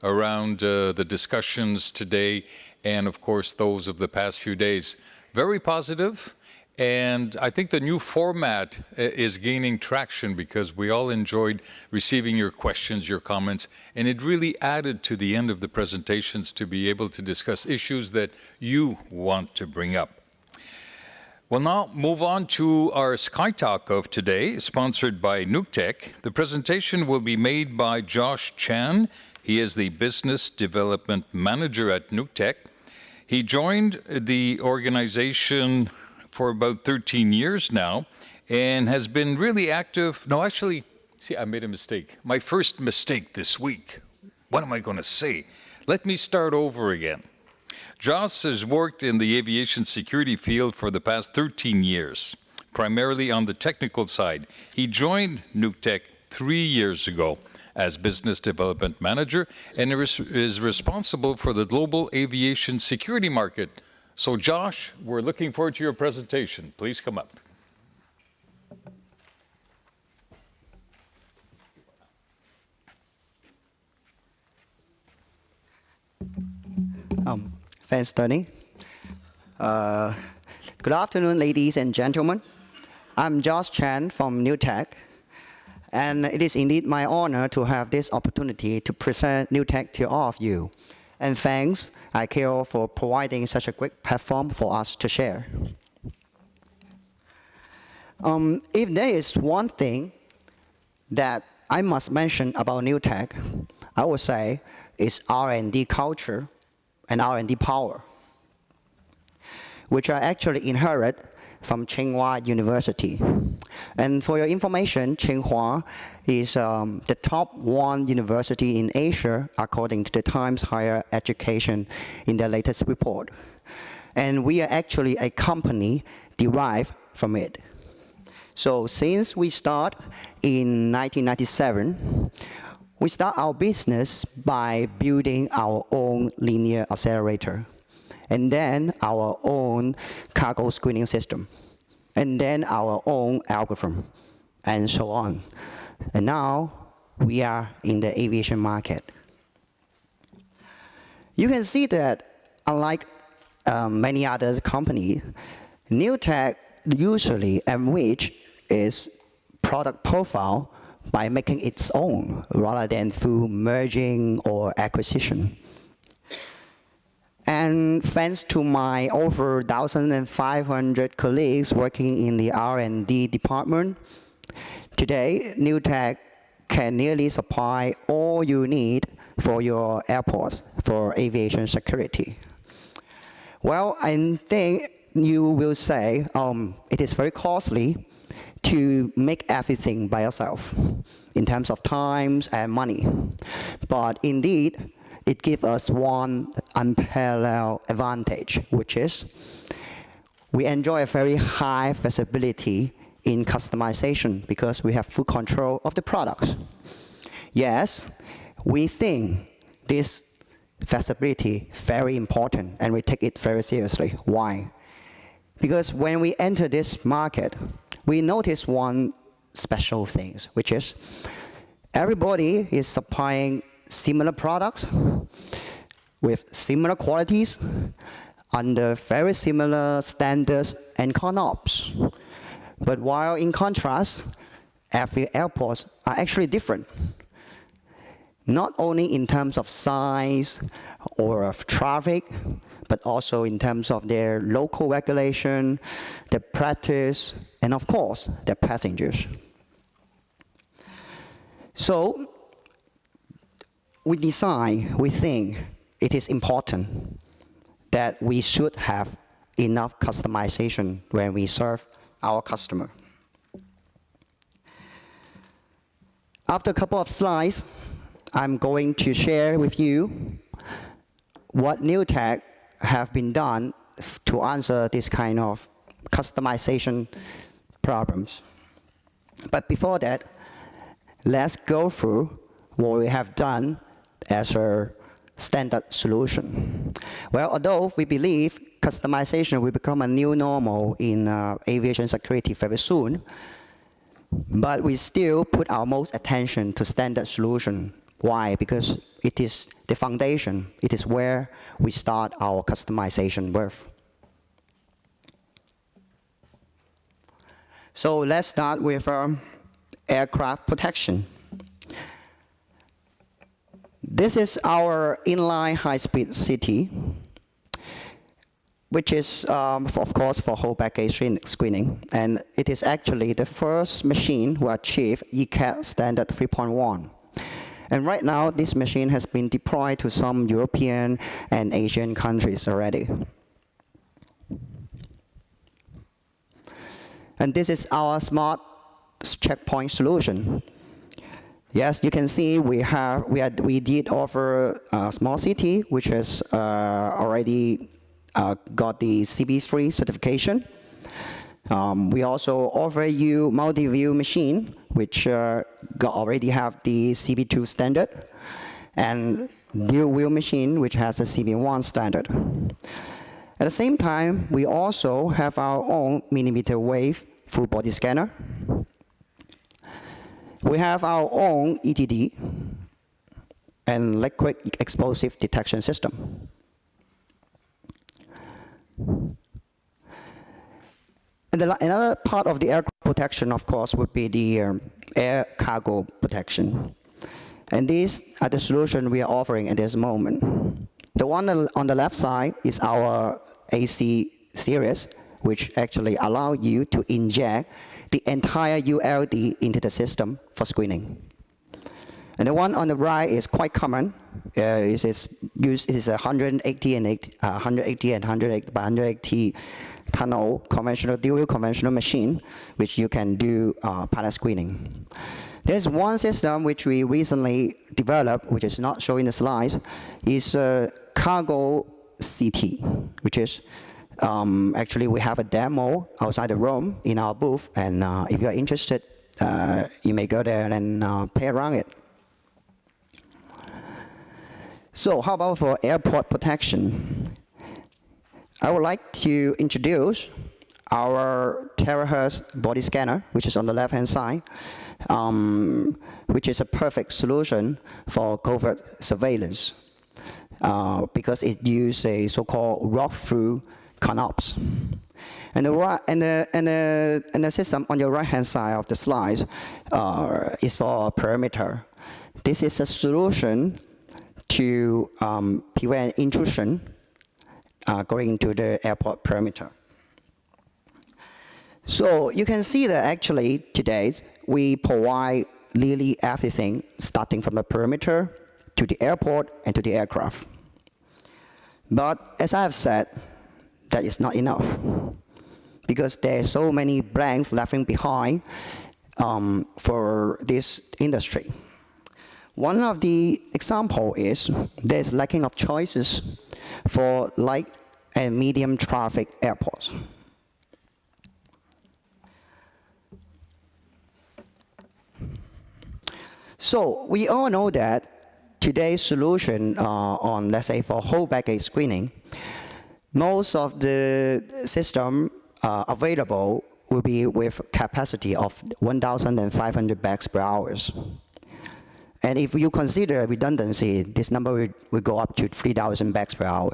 around the discussions today and, of course, those of the past few days. Very positive, and I think the new format is gaining traction because we all enjoyed receiving your questions, your comments, and it really added to the end of the presentations to be able to discuss issues that you want to bring up. We'll now move on to our SkyTalk of today, sponsored by Nuctech. The presentation will be made by Josh Chan. He is the Business Development Manager at Nuctech. He joined the organization for about 13 years now and has been really active. No, actually, see, I made a mistake. My first mistake this week. What am I going to say? Let me start over again. Joss has worked in the aviation security field for the past 13 years, primarily on the technical side. He joined Nuctech 3 years ago as Business Development Manager and is responsible for the global aviation security market. So Josh, we're looking forward to your presentation. Please come up. Thanks, Tony. Good afternoon, ladies and gentlemen. I'm Josh Chan from Nuctech, and it is indeed my honor to have this opportunity to present Nuctech to all of you. And thanks, ICAO, for providing such a great platform for us to share. If there is one thing that I must mention about Nuctech, I would say it's R&D culture and R&D power, which I actually inherit from Tsinghua University. And for your information, Tsinghua is the top 1 university in Asia according to the Times Higher Education in their latest report. And we are actually a company derived from it. So since we start in 1997, we start our business by building our own linear accelerator, and then our own cargo screening system, and then our own algorithm, and so on. And now we are in the aviation market. You can see that unlike many other companies, Nuctech usually enrich its product profile by making its own rather than through merging or acquisition. And thanks to my over 1,500 colleagues working in the R&D department, today Nuctech can nearly supply all you need for your airports for aviation security. Well, I think you will say it is very costly to make everything by yourself in terms of times and money. But indeed, it gives us one unparalleled advantage, which is we enjoy a very high flexibility in customization because we have full control of the products. Yes, we think this flexibility is very important and we take it very seriously. Why? Because when we enter this market, we notice one special thing, which is everybody is supplying similar products with similar qualities under very similar standards and CONOPS. But while in contrast, every airports are actually different. Not only in terms of size or of traffic, but also in terms of their local regulation, their practice, and of course, their passengers. So, we think it is important that we should have enough customization when we serve our customer. After a couple of slides, I'm going to share with you what Nuctech have been done to answer this kind of customization problems. But before that, let's go through what we have done as a standard solution. Well, although we believe customization will become a new normal in aviation security very soon, but we still put our most attention to standard solution Why? Because it is the foundation. It is where we start our customization with. So let's start with aircraft protection. This is our inline high-speed CT, which is, of course, for whole package screening. And it is actually the first machine who achieved ICAO standard 3.1. And right now, this machine has been deployed to some European and Asian countries already. And this is our smart checkpoint solution. Yes, you can see we did offer a small CT, which has already got the CB3 certification. We also offer you multi-view machine, which already have the CB2 standard, and dual wheel machine, which has the CB1 standard. At the same time, we also have our own millimeter wave full body scanner. We have our own ETD and liquid explosive detection system. And another part of the aircraft protection, of course, would be the air cargo protection. And these are the solutions we are offering at this moment. The one on the left side is our AC series, which actually allow you to inject the entire ULD into the system for screening. And the one on the right is quite common. It is a 180 and 180 by 180 tunnel conventional dual conventional machine, which you can do pilot screening. There's one system which we recently developed, which is not shown in the slides, is cargo CT, which is actually we have a demo outside the room in our booth, and if you're interested, you may go there and play around it. So how about for airport protection? I would like to introduce our terahertz body scanner, which is on the left-hand side, which is a perfect solution for covert surveillance because it uses a so-called walk-through ConOps. And the system on your right-hand side of the slide is for perimeter. This is a solution to prevent intrusion going into the airport perimeter. So you can see that actually today we provide nearly everything starting from the perimeter to the airport and to the aircraft. But as I have said, that is not enough because there are so many blanks left behind for this industry. One of the example is there's lacking of choices for light and medium traffic airports. So we all know that today's solution on, let's say, for whole baggage screening, most of the system available will be with capacity of 1,500 bags per hour. And if you consider redundancy, this number will go up to 3,000 bags per hour.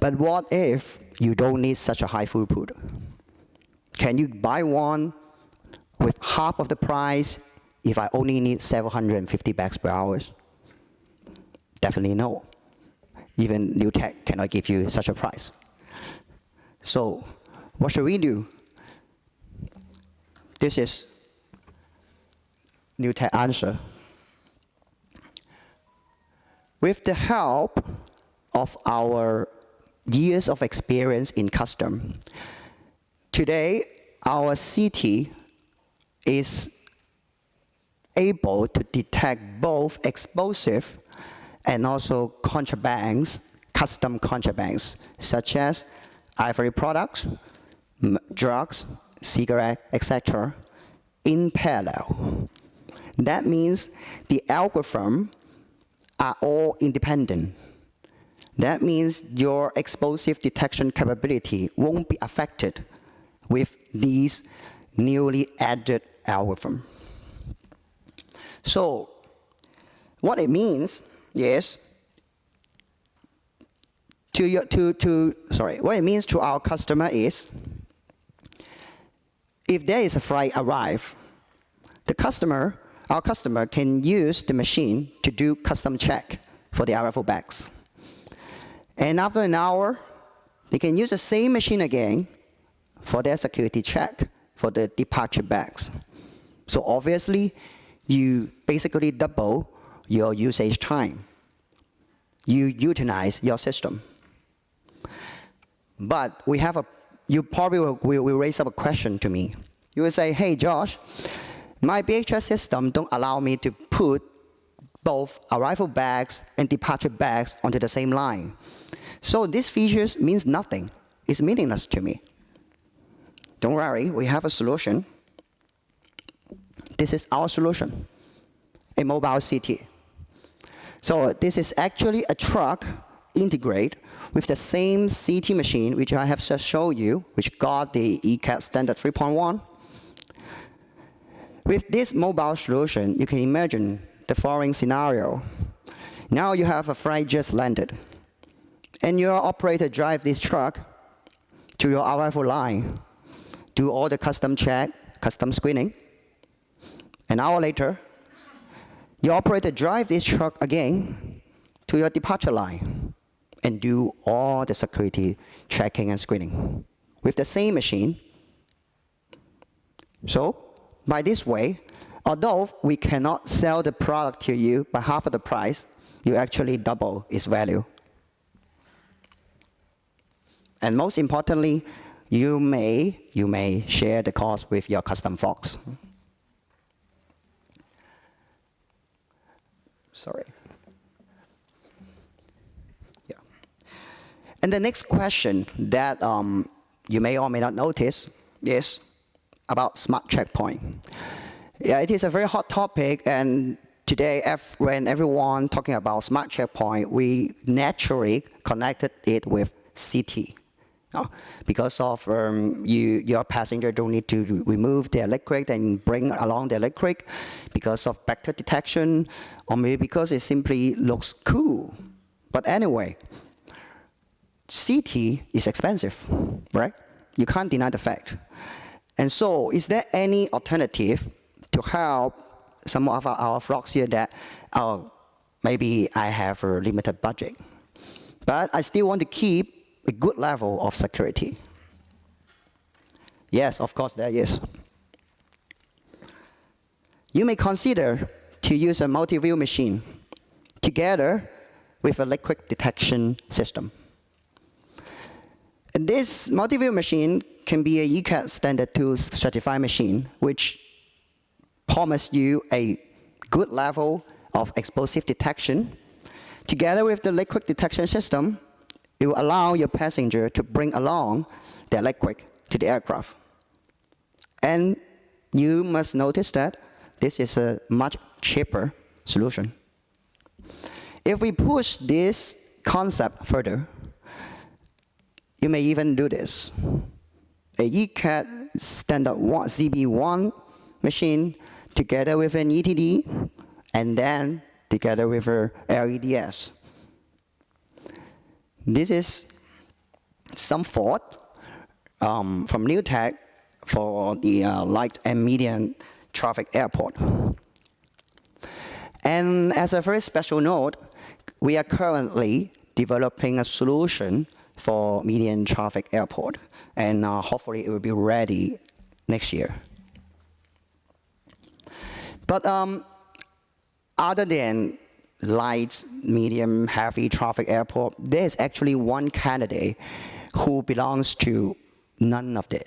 But what if you don't need such a high throughput? Can you buy one with half of the price if I only need 750 bags per hour? Definitely no. Even Nuctech cannot give you such a price. So what should we do? This is Nuctech answer. With the help of our years of experience in custom, today our CT is able to detect both explosive and also contrabands, custom contrabands, such as ivory products, drugs, cigarettes, etc., in parallel. That means the algorithm are all independent. That means your explosive detection capability won't be affected with these newly added algorithms. So What it means is what it means to our customer is, if there is a flight arrive, our customer can use the machine to do custom check for the arrival bags. And after an hour, they can use the same machine again for their security check for the departure bags. So obviously, you basically double your usage time. You utilize your system. But you probably will raise up a question to me. You will say, hey, Josh, my BHS system don't allow me to put both arrival bags and departure bags onto the same line. So these features means nothing. It's meaningless to me. Don't worry, we have a solution. This is our solution, a mobile CT. So this is actually a truck integrated with the same CT machine, which I have just showed you, which got the ECAT standard 3.1. With this mobile solution, you can imagine the following scenario. Now you have a flight just landed, and your operator drive this truck to your arrival line, do all the custom check, custom screening. An hour later, your operator drive this truck again to your departure line and do all the security checking and screening with the same machine. So, by this way, although we cannot sell the product to you by half of the price, you actually double its value. And most importantly, you may share the cost with your custom folks. Sorry. Yeah. And the next question that you may or may not notice is about smart checkpoint. Yeah, it is a very hot topic, and today, when everyone talking about smart checkpoint, we naturally connected it with CT. Because of your passenger don't need to remove their liquid and bring along their liquid because of vector detection, or maybe because it simply looks cool. But anyway, CT is expensive, right? You can't deny the fact. And so, is there any alternative to help some of our folks here that, maybe I have a limited budget, but I still want to keep a good level of security? Yes, of course there is. You may consider to use a multi-view machine together with a liquid detection system. And this multi-view machine can be a ECAT standard 2 certified machine, which promise you a good level of explosive detection. Together with the liquid detection system, it will allow your passenger to bring along their liquid to the aircraft. And you must notice that this is a much cheaper solution. If we push this concept further, you may even do this. A ECAT standard ZB1 machine together with an ETD, and then together with a LEDS. This is some thought from Nuctech for the light and medium traffic airport. And as a very special note, we are currently developing a solution for medium traffic airport, and hopefully it will be ready next year. But other than light, medium, heavy traffic airport, there is actually one candidate who belongs to none of them.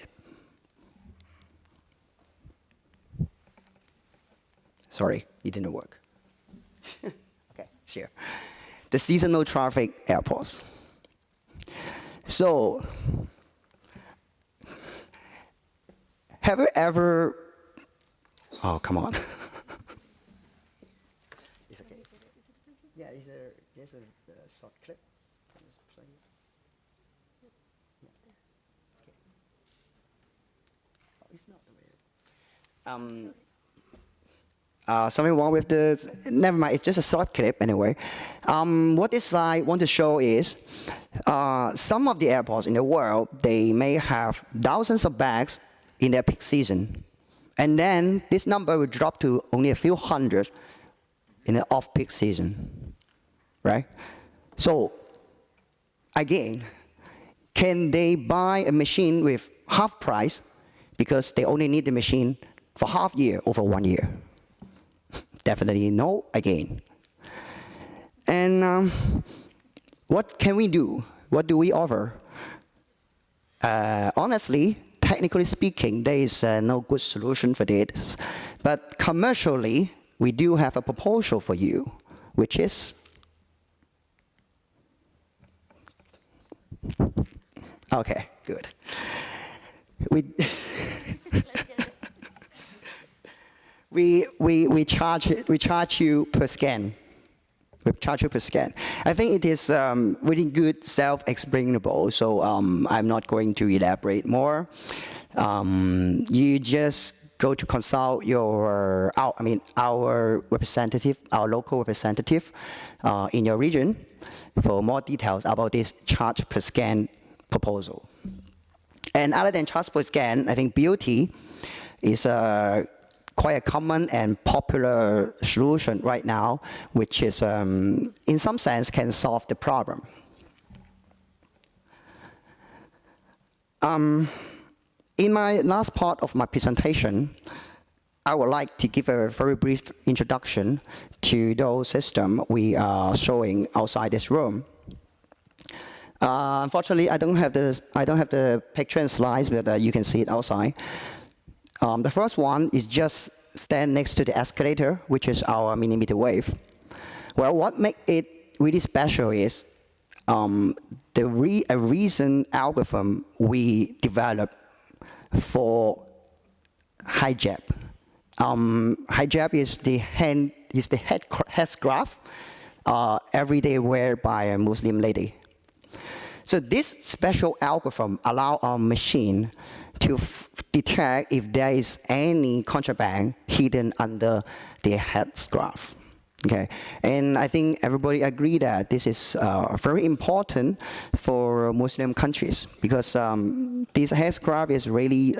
Sorry, it didn't work. Okay, it's here. The seasonal traffic airports. So, have you ever, oh, come on. It's okay. Yeah, there's a short clip. It's not available. Something wrong with the, never mind, it's just a short clip anyway. What this slide want to show is some of the airports in the world, they may have thousands of bags in their peak season. And then this number will drop to only a few hundred in the off-peak season, right? So again, can they buy a machine with half price because they only need the machine for half year over 1 year? Definitely no, again. And what can we do? What do we offer? Honestly, technically speaking, there is no good solution for this. But commercially, we do have a proposal for you, which is, okay, good. We charge you per scan. We charge you per scan. I think it is really good, self-explainable, so I'm not going to elaborate more. You just go to consult our representative, our local representative in your region for more details about this charge per scan proposal. And other than charge per scan, I think BOT is quite a common and popular solution right now, which is, in some sense, can solve the problem. In my last part of my presentation, I would like to give a very brief introduction to those systems we are showing outside this room. Unfortunately, I don't have the picture and slides, but you can see it outside. The first one is just stand next to the escalator, which is our millimeter wave. Well, what makes it really special is a recent algorithm we developed for hijab. Hijab is the headscarf every day wear by a Muslim lady. So this special algorithm allows our machine to detect if there is any contraband hidden under the headscarf. Okay, and I think everybody agree that this is very important for Muslim countries because this headscarf is really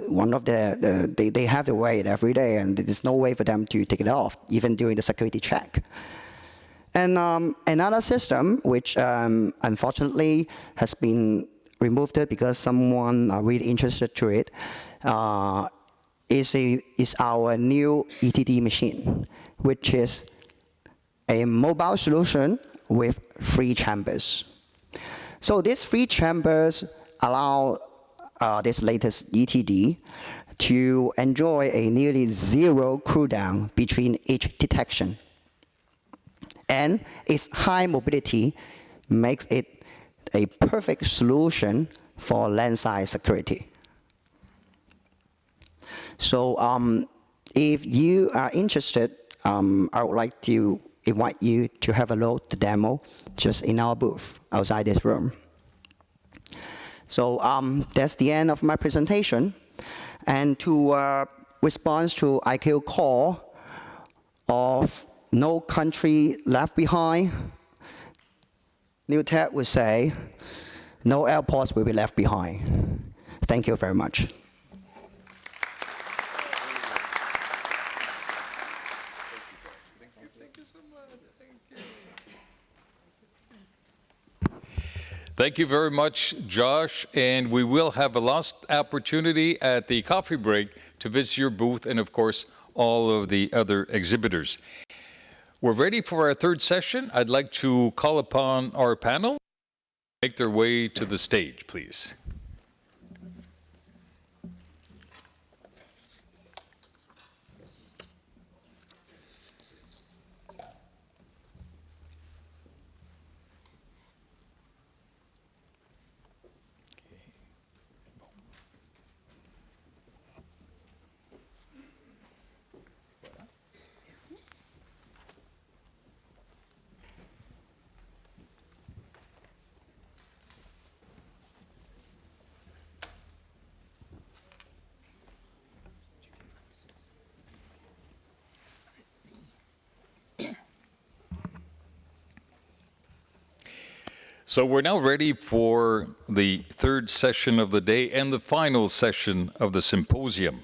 one of they have to wear it every day, and there's no way for them to take it off, even during the security check. And another system, which unfortunately has been removed because someone are really interested to it, is our new ETD machine, which is a mobile solution with 3 chambers. So these 3 chambers allow this latest ETD to enjoy a nearly 0 cooldown between each detection. And its high mobility makes it a perfect solution for landside security. So if you are interested, I would like to invite you to have a look at the demo just in our booth outside this room. So that's the end of my presentation. And to respond to ICAO call of no country left behind, Nuctech would say, no airports will be left behind. Thank you very much. Thank you very much, Josh. And we will have a last opportunity at the coffee break to visit your booth and, of course, all of the other exhibitors. We're ready for our third session. I'd like to call upon our panel to make their way to the stage, please. So we're now ready for the third session of the day and the final session of the symposium.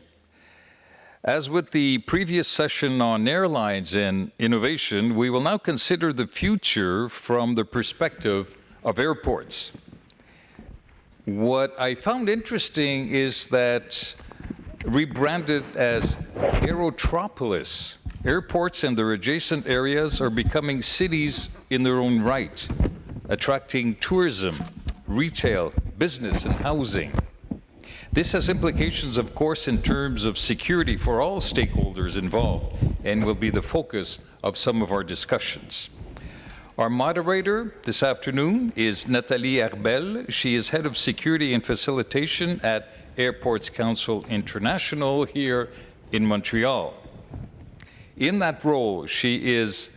As with the previous session on airlines and innovation, we will now consider the future from the perspective of airports. What I found interesting is that rebranded as aerotropolis, airports and their adjacent areas are becoming cities in their own right, attracting tourism, retail, business, and housing. This has implications, of course, in terms of security for all stakeholders involved and will be the focus of some of our discussions. Our moderator this afternoon is Nathalie Herbel. She is Head of Security and Facilitation at Airports Council International here in Montreal. In that role, she is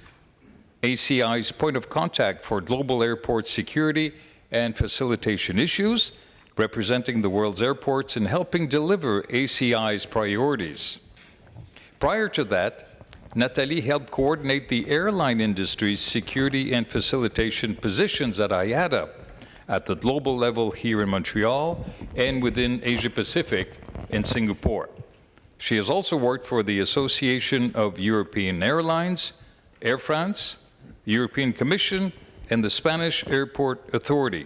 ACI's point of contact for global airport security and facilitation issues, representing the world's airports and helping deliver ACI's priorities. Prior to that, Nathalie helped coordinate the airline industry's security and facilitation positions at IATA at the global level here in Montreal and within Asia-Pacific in Singapore. She has also worked for the Association of European Airlines, Air France, European Commission, and the Spanish Airport Authority.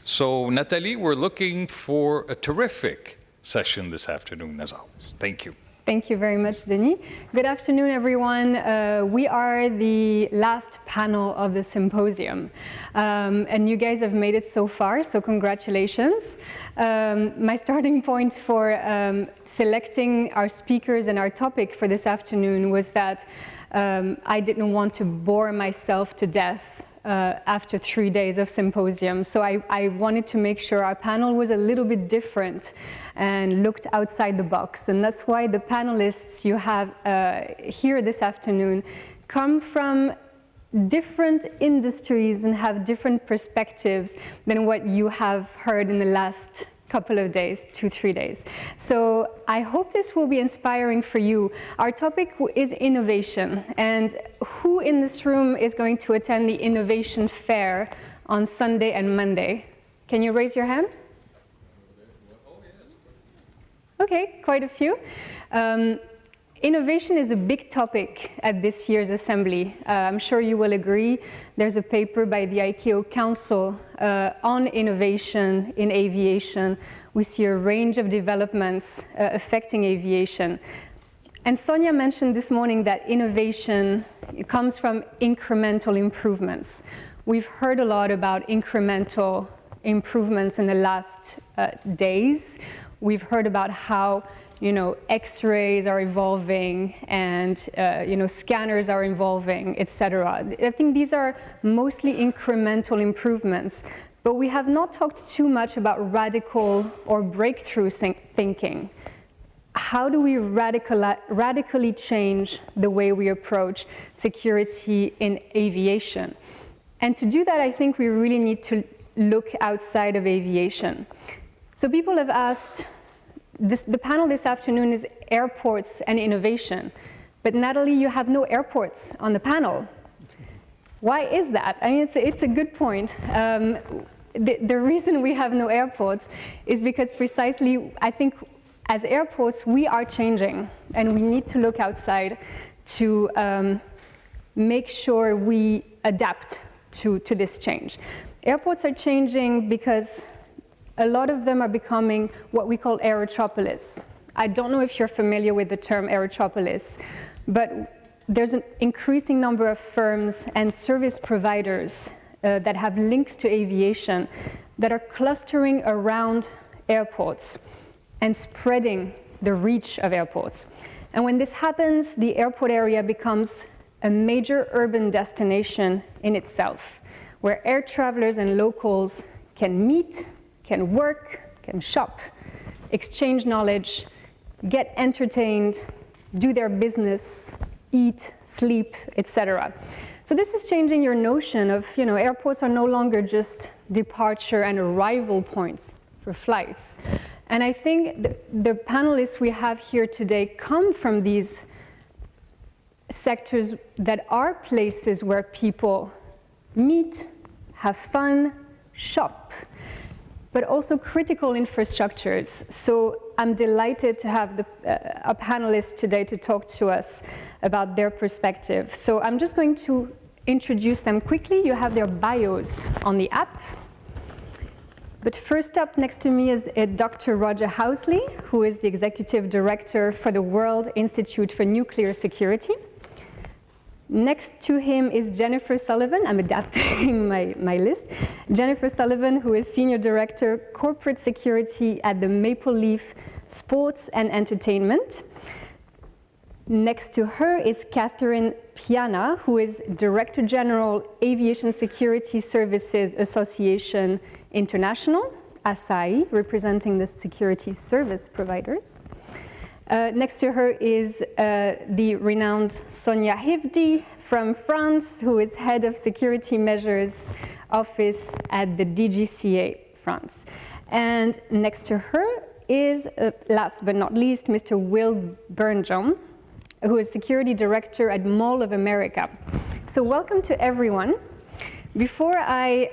So, Nathalie, we're looking for a terrific session this afternoon, as always. Thank you. Thank you very much, Denis. Good afternoon, everyone. We are the last panel of the symposium, and you guys have made it so far, so congratulations. My starting point for selecting our speakers and our topic for this afternoon was that I didn't want to bore myself to death after 3 days of symposium. So I wanted to make sure our panel was a little bit different and looked outside the box. And that's why the panelists you have here this afternoon come from different industries and have different perspectives than what you have heard in the last couple of days, 2-3 days. So I hope this will be inspiring for you. Our topic is innovation, and who in this room is going to attend the innovation fair on Sunday and Monday? Can you raise your hand? Okay, quite a few. Innovation is a big topic at this year's assembly. I'm sure you will agree. There's a paper by the ICAO Council on innovation in aviation. We see a range of developments affecting aviation. And Sonia mentioned this morning that innovation comes from incremental improvements. We've heard a lot about incremental improvements in the last days. We've heard about how X-rays are evolving and scanners are evolving, etc. I think these are mostly incremental improvements, but we have not talked too much about radical or breakthrough thinking. How do we radically change the way we approach security in aviation? And to do that, I think we really need to look outside of aviation. So people have asked, the panel this afternoon is airports and innovation. But Natalie, you have no airports on the panel. Why is that? I mean, it's a good point. The reason we have no airports is because precisely, I think, as airports, we are changing. And we need to look outside to make sure we adapt to this change. Airports are changing because a lot of them are becoming what we call aerotropolis. I don't know if you're familiar with the term aerotropolis, but there's an increasing number of firms and service providers that have links to aviation that are clustering around airports and spreading the reach of airports. And when this happens, the airport area becomes a major urban destination in itself, where air travelers and locals can meet, can work, can shop, exchange knowledge, get entertained, do their business, eat, sleep, etc. So this is changing your notion of, airports are no longer just departure and arrival points for flights. And I think the panelists we have here today come from these sectors that are places where people meet, have fun, shop, but also critical infrastructures. So I'm delighted to have our panelists today to talk to us about their perspective. So I'm just going to introduce them quickly. You have their bios on the app. But first up next to me is Dr. Roger Housley, who is the Executive Director for the World Institute for Nuclear Security. Next to him is Jennifer Sullivan. I'm adapting my list. Jennifer Sullivan, who is Senior Director, Corporate Security at the Maple Leaf Sports and Entertainment. Next to her is Catherine Piana, who is Director General, Aviation Security Services Association International, ACI, representing the security service providers. Next to her is the renowned Sonia Hivdi from France, who is Head of Security Measures Office at the DGCA France. And next to her is, last but not least, Mr. Will Burnjohn, who is Security Director at Mall of America. So welcome to everyone. Before I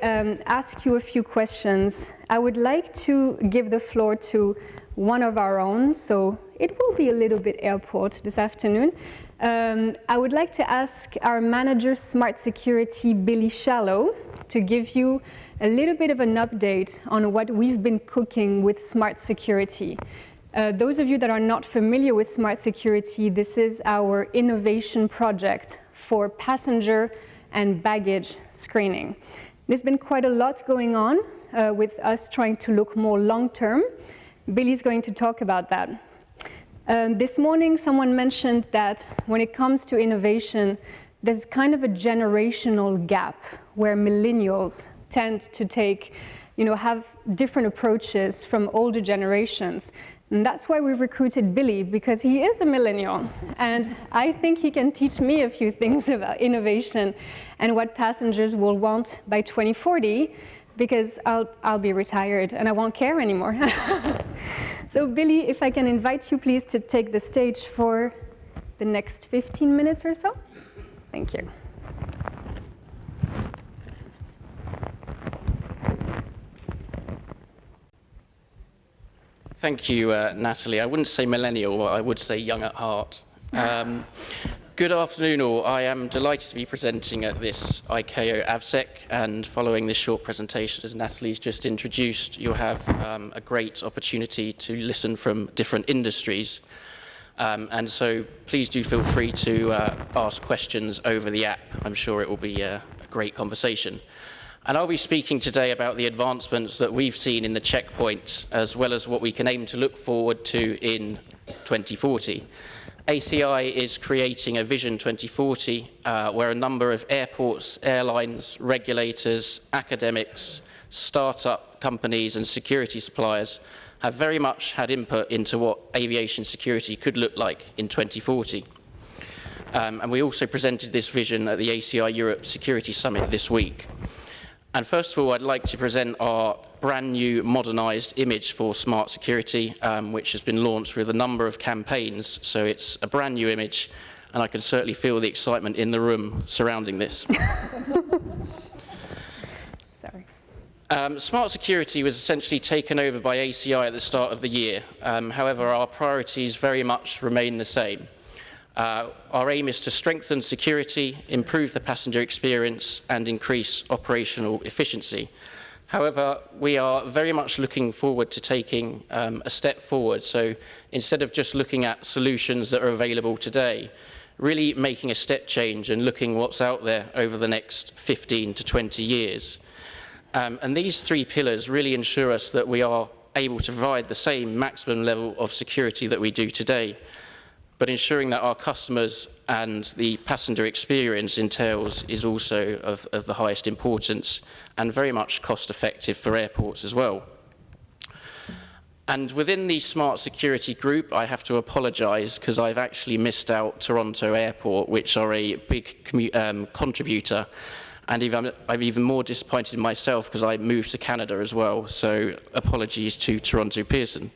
ask you a few questions, I would like to give the floor to one of our own, so it will be a little bit airport this afternoon. I would like to ask our manager Smart Security, Billy Shallow, to give you a little bit of an update on what we've been cooking with Smart Security. Those of you that are not familiar with Smart Security, this is our innovation project for passenger and baggage screening. There's been quite a lot going on with us trying to look more long-term. Billy's going to talk about that. This morning, someone mentioned that when it comes to innovation, there's kind of a generational gap where millennials tend to take, have different approaches from older generations. And that's why we've recruited Billy, because he is a millennial. And I think he can teach me a few things about innovation and what passengers will want by 2040, because I'll be retired and I won't care anymore. So Billy, if I can invite you please to take the stage for the next 15 minutes or so. Thank you. Thank you, Natalie. I wouldn't say millennial, I would say young at heart. Good afternoon all. I am delighted to be presenting at this ICAO AVSEC, and following this short presentation, as Natalie's just introduced, you'll have a great opportunity to listen from different industries. And so please do feel free to ask questions over the app. I'm sure it will be a great conversation. And I'll be speaking today about the advancements that we've seen in the checkpoint, as well as what we can aim to look forward to in 2040. ACI is creating a Vision 2040, where a number of airports, airlines, regulators, academics, startup companies and security suppliers have very much had input into what aviation security could look like in 2040. And we also presented this vision at the ACI Europe Security Summit this week. And first of all, I'd like to present our brand new modernized image for smart security, which has been launched with a number of campaigns. So it's a brand new image, and I can certainly feel the excitement in the room surrounding this. Sorry. Smart security was essentially taken over by ACI at the start of the year. However, our priorities very much remain the same. Our aim is to strengthen security, improve the passenger experience, and increase operational efficiency. However, we are very much looking forward to taking a step forward. So instead of just looking at solutions that are available today, really making a step change and looking what's out there over the next 15 to 20 years. And these three pillars really ensure us that we are able to provide the same maximum level of security that we do today, but ensuring that our customers and the passenger experience entails is also of the highest importance and very much cost effective for airports as well. And within the smart security group, I have to apologize because I've actually missed out Toronto Airport, which are a big contributor. And I'm even more disappointed in myself because I moved to Canada as well. So apologies to Toronto Pearson.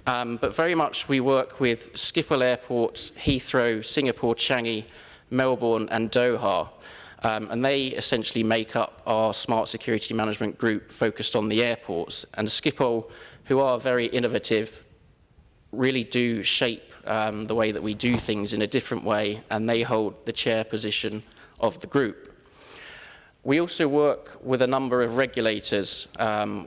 But very much we work with Schiphol Airport, Heathrow, Singapore Changi, Melbourne and Doha. And they essentially make up our smart security management group focused on the airports. And Schiphol, who are very innovative, really do shape the way that we do things in a different way, and they hold the chair position of the group. We also work with a number of regulators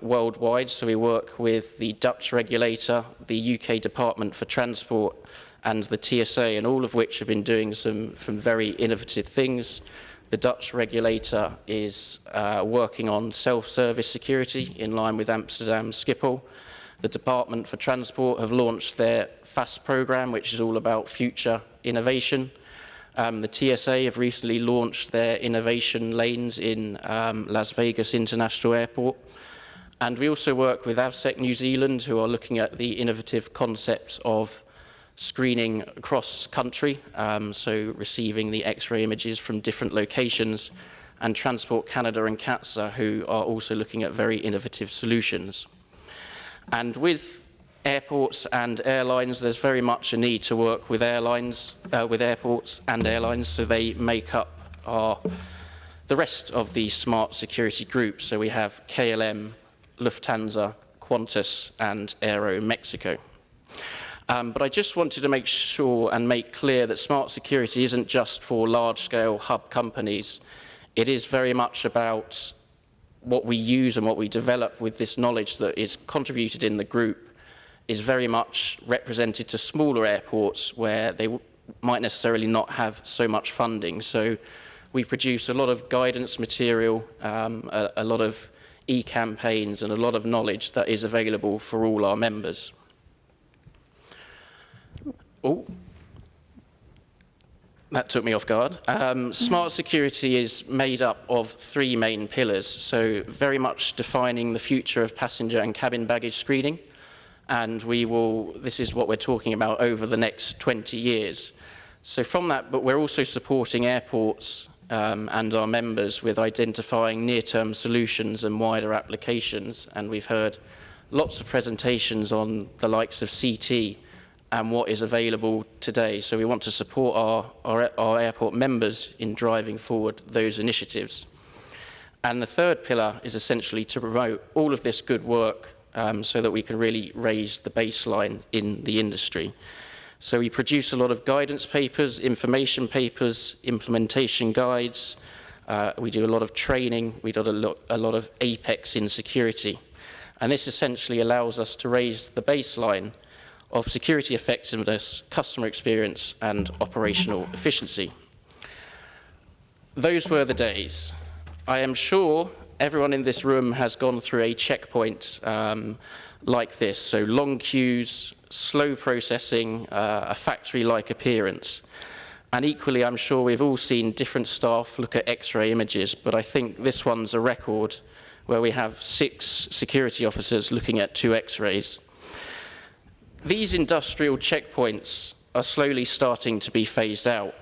worldwide. So we work with the Dutch regulator, the UK Department for Transport, and the TSA, and all of which have been doing some very innovative things. The Dutch regulator is working on self-service security in line with Amsterdam Schiphol. The Department for Transport have launched their FAST program, which is all about future innovation. The TSA have recently launched their innovation lanes in Las Vegas International Airport. And we also work with AVSEC New Zealand, who are looking at the innovative concepts of screening across country, so receiving the X-ray images from different locations, and Transport Canada and CATSA, who are also looking at very innovative solutions. And with airports and airlines, there's very much a need to work with airlines, with airports and airlines, so they make up the rest of the smart security group. So we have KLM, Lufthansa, Qantas, and Aero Mexico. But I just wanted to make sure and make clear that smart security isn't just for large-scale hub companies. It is very much about what we use and what we develop with this knowledge that is contributed in the group is very much represented to smaller airports where they might necessarily not have so much funding. So we produce a lot of guidance material, a lot of e-campaigns, and a lot of knowledge that is available for all our members. Oh, that took me off guard. Smart security is made up of three main pillars. So very much defining the future of passenger and cabin baggage screening. And this is what we're talking about over the next 20 years. So from that, but we're also supporting airports and our members with identifying near-term solutions and wider applications. And we've heard lots of presentations on the likes of CT and what is available today. So we want to support our airport members in driving forward those initiatives. And the third pillar is essentially to promote all of this good work so that we can really raise the baseline in the industry. So we produce a lot of guidance papers, information papers, implementation guides. We do a lot of training. We do a lot of Apex in security. And this essentially allows us to raise the baseline of security effectiveness, customer experience, and operational efficiency. Those were the days. I am sure everyone in this room has gone through a checkpoint like this. So long queues, slow processing, a factory-like appearance. And equally, I'm sure we've all seen different staff look at X-ray images, but I think this one's a record where we have 6 security officers looking at 2 X-rays. These industrial checkpoints are slowly starting to be phased out,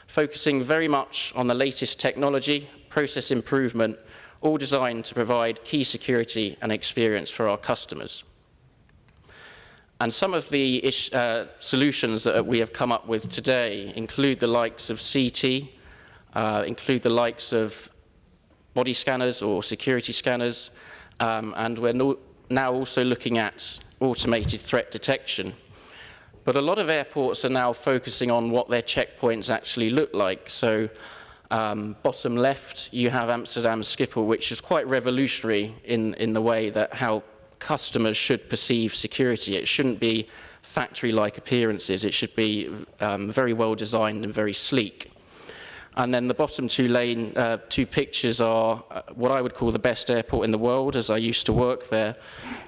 focusing very much on the latest technology, process improvement, all designed to provide key security and experience for our customers. And some of the solutions that we have come up with today include the likes of CT, include the likes of body scanners or security scanners, and we're now also looking at automated threat detection. But a lot of airports are now focusing on what their checkpoints actually look like. So bottom left, you have Amsterdam Schiphol, which is quite revolutionary in the way that how customers should perceive security. It shouldn't be factory-like appearances. It should be very well designed and very sleek. And then the bottom 2 pictures are what I would call the best airport in the world, as I used to work there.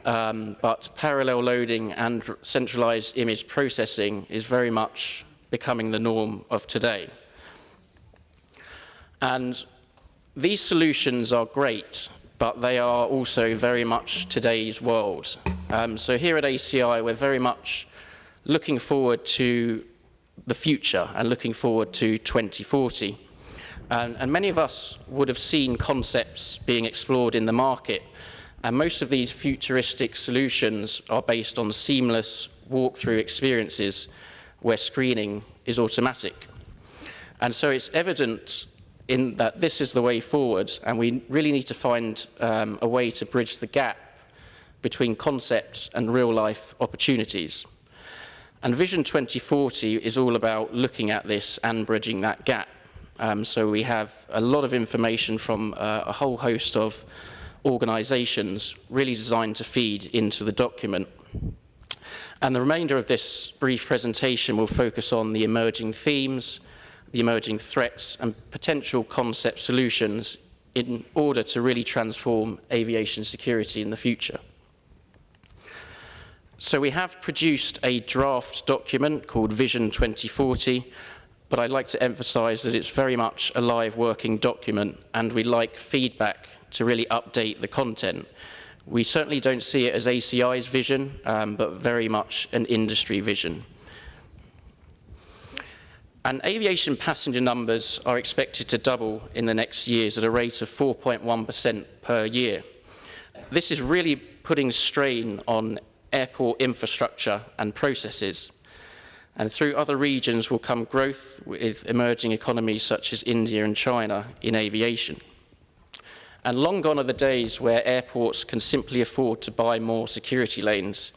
But parallel loading and centralized image processing is very much becoming the norm of today. And these solutions are great, but they are also very much today's world. So here at ACI, we're very much looking forward to the future and looking forward to 2040. And many of us would have seen concepts being explored in the market, and most of these futuristic solutions are based on seamless walk-through experiences where screening is automatic. And so it's evident in that this is the way forward, and we really need to find a way to bridge the gap between concepts and real-life opportunities. And Vision 2040 is all about looking at this and bridging that gap. So we have a lot of information from a whole host of organisations really designed to feed into the document. And the remainder of this brief presentation will focus on the emerging themes, the emerging threats and potential concept solutions in order to really transform aviation security in the future. So we have produced a draft document called Vision 2040, but I'd like to emphasise that it's very much a live working document, and we'd like feedback to really update the content. We certainly don't see it as ACI's vision, but very much an industry vision. And aviation passenger numbers are expected to double in the next years at a rate of 4.1% per year. This is really putting strain on airport infrastructure and processes. And through other regions will come growth with emerging economies such as India and China in aviation. And long gone are the days where airports can simply afford to buy more security lanes.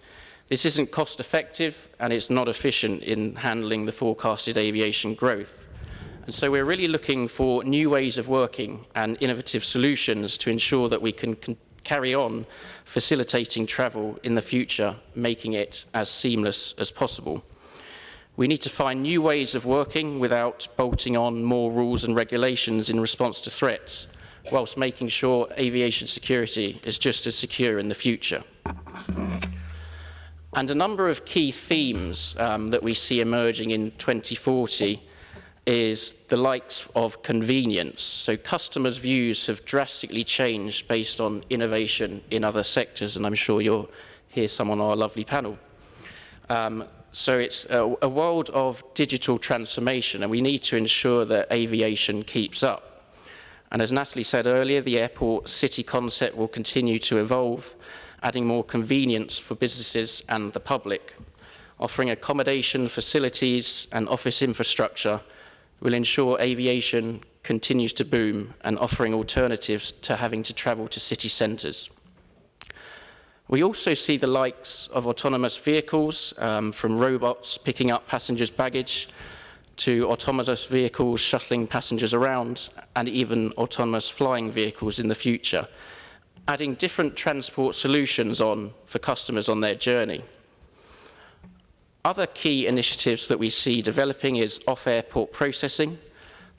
This isn't cost effective and it's not efficient in handling the forecasted aviation growth. And so we're really looking for new ways of working and innovative solutions to ensure that we can carry on facilitating travel in the future, making it as seamless as possible. We need to find new ways of working without bolting on more rules and regulations in response to threats, whilst making sure aviation security is just as secure in the future. And a number of key themes that we see emerging in 2040 is the likes of convenience. So customers' views have drastically changed based on innovation in other sectors, and I'm sure you'll hear some on our lovely panel. So it's a world of digital transformation, and we need to ensure that aviation keeps up. And as Natalie said earlier, the airport city concept will continue to evolve, adding more convenience for businesses and the public. Offering accommodation, facilities, and office infrastructure will ensure aviation continues to boom and offering alternatives to having to travel to city centres. We also see the likes of autonomous vehicles, from robots picking up passengers' baggage to autonomous vehicles shuttling passengers around, and even autonomous flying vehicles in the future, adding different transport solutions on for customers on their journey. Other key initiatives that we see developing is off-airport processing,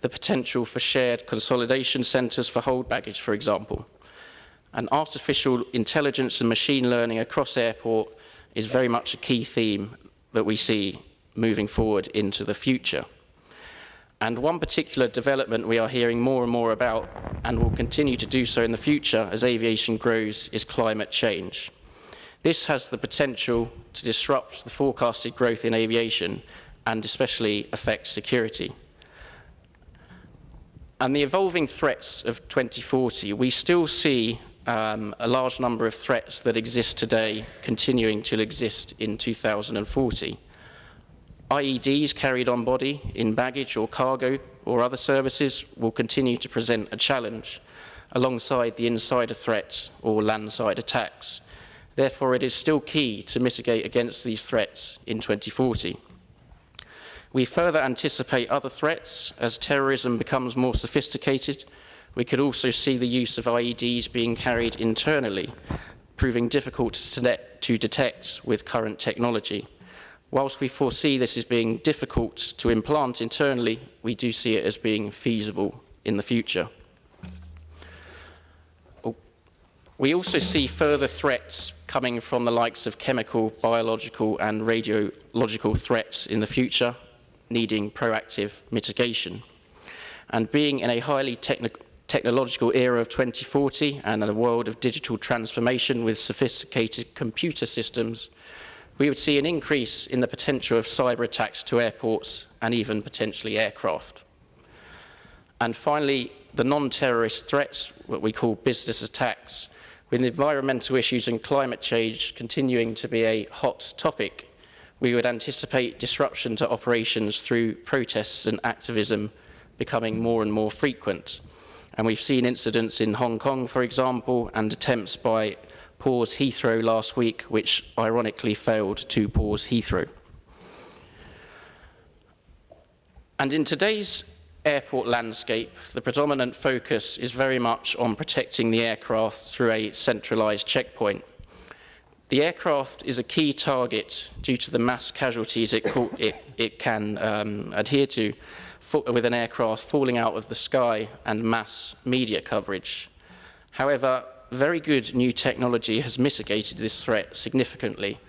the potential for shared consolidation centres for hold baggage, for example. And artificial intelligence and machine learning across airport is very much a key theme that we see moving forward into the future. And one particular development we are hearing more and more about, and will continue to do so in the future as aviation grows, is climate change. This has the potential to disrupt the forecasted growth in aviation and especially affect security. And the evolving threats of 2040, we still see a large number of threats that exist today continuing to exist in 2040. IEDs carried on body in baggage or cargo or other services will continue to present a challenge alongside the insider threat or landside attacks. Therefore, it is still key to mitigate against these threats in 2040. We further anticipate other threats as terrorism becomes more sophisticated. We could also see the use of IEDs being carried internally, proving difficult to detect with current technology. Whilst we foresee this as being difficult to implant internally, we do see it as being feasible in the future. We also see further threats coming from the likes of chemical, biological, and radiological threats in the future, needing proactive mitigation. And being in a highly technological era of 2040 and in a world of digital transformation with sophisticated computer systems, we would see an increase in the potential of cyber attacks to airports and even potentially aircraft. And finally, the non-terrorist threats, what we call business attacks, with environmental issues and climate change continuing to be a hot topic, we would anticipate disruption to operations through protests and activism becoming more and more frequent. And we've seen incidents in Hong Kong, for example, and attempts by Pause Heathrow last week, which ironically failed to pause Heathrow. And in today's airport landscape, the predominant focus is very much on protecting the aircraft through a centralized checkpoint. The aircraft is a key target due to the mass casualties it can adhere to, with an aircraft falling out of the sky and mass media coverage. However, very good new technology has mitigated this threat significantly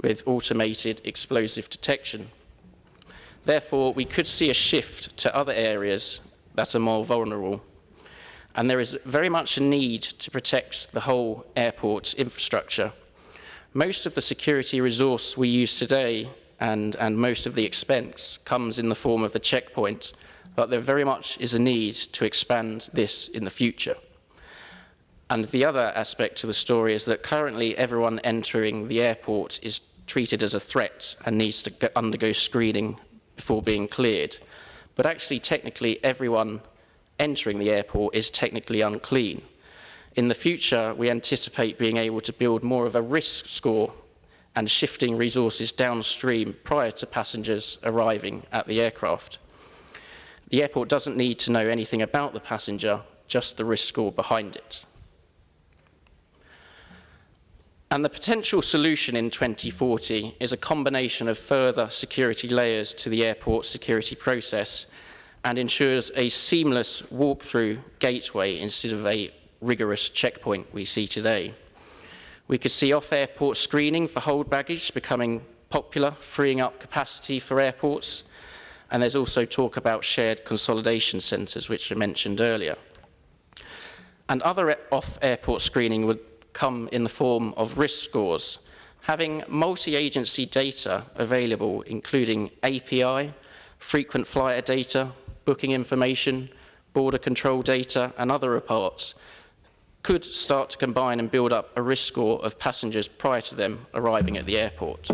with automated explosive detection. Therefore, we could see a shift to other areas that are more vulnerable. And there is very much a need to protect the whole airport infrastructure. Most of the security resource we use today and most of the expense comes in the form of the checkpoint, but there very much is a need to expand this in the future. And the other aspect to the story is that currently everyone entering the airport is treated as a threat and needs to undergo screening before being cleared. But actually, technically, everyone entering the airport is technically unclean. In the future, we anticipate being able to build more of a risk score and shifting resources downstream prior to passengers arriving at the aircraft. The airport doesn't need to know anything about the passenger, just the risk score behind it. And the potential solution in 2040 is a combination of further security layers to the airport security process and ensures a seamless walk-through gateway instead of a rigorous checkpoint we see today. We could see off-airport screening for hold baggage becoming popular, freeing up capacity for airports. And there's also talk about shared consolidation centres, which I mentioned earlier. And other off-airport screening would come in the form of risk scores. Having multi-agency data available, including API, frequent flyer data, booking information, border control data, and other reports, could start to combine and build up a risk score of passengers prior to them arriving at the airport.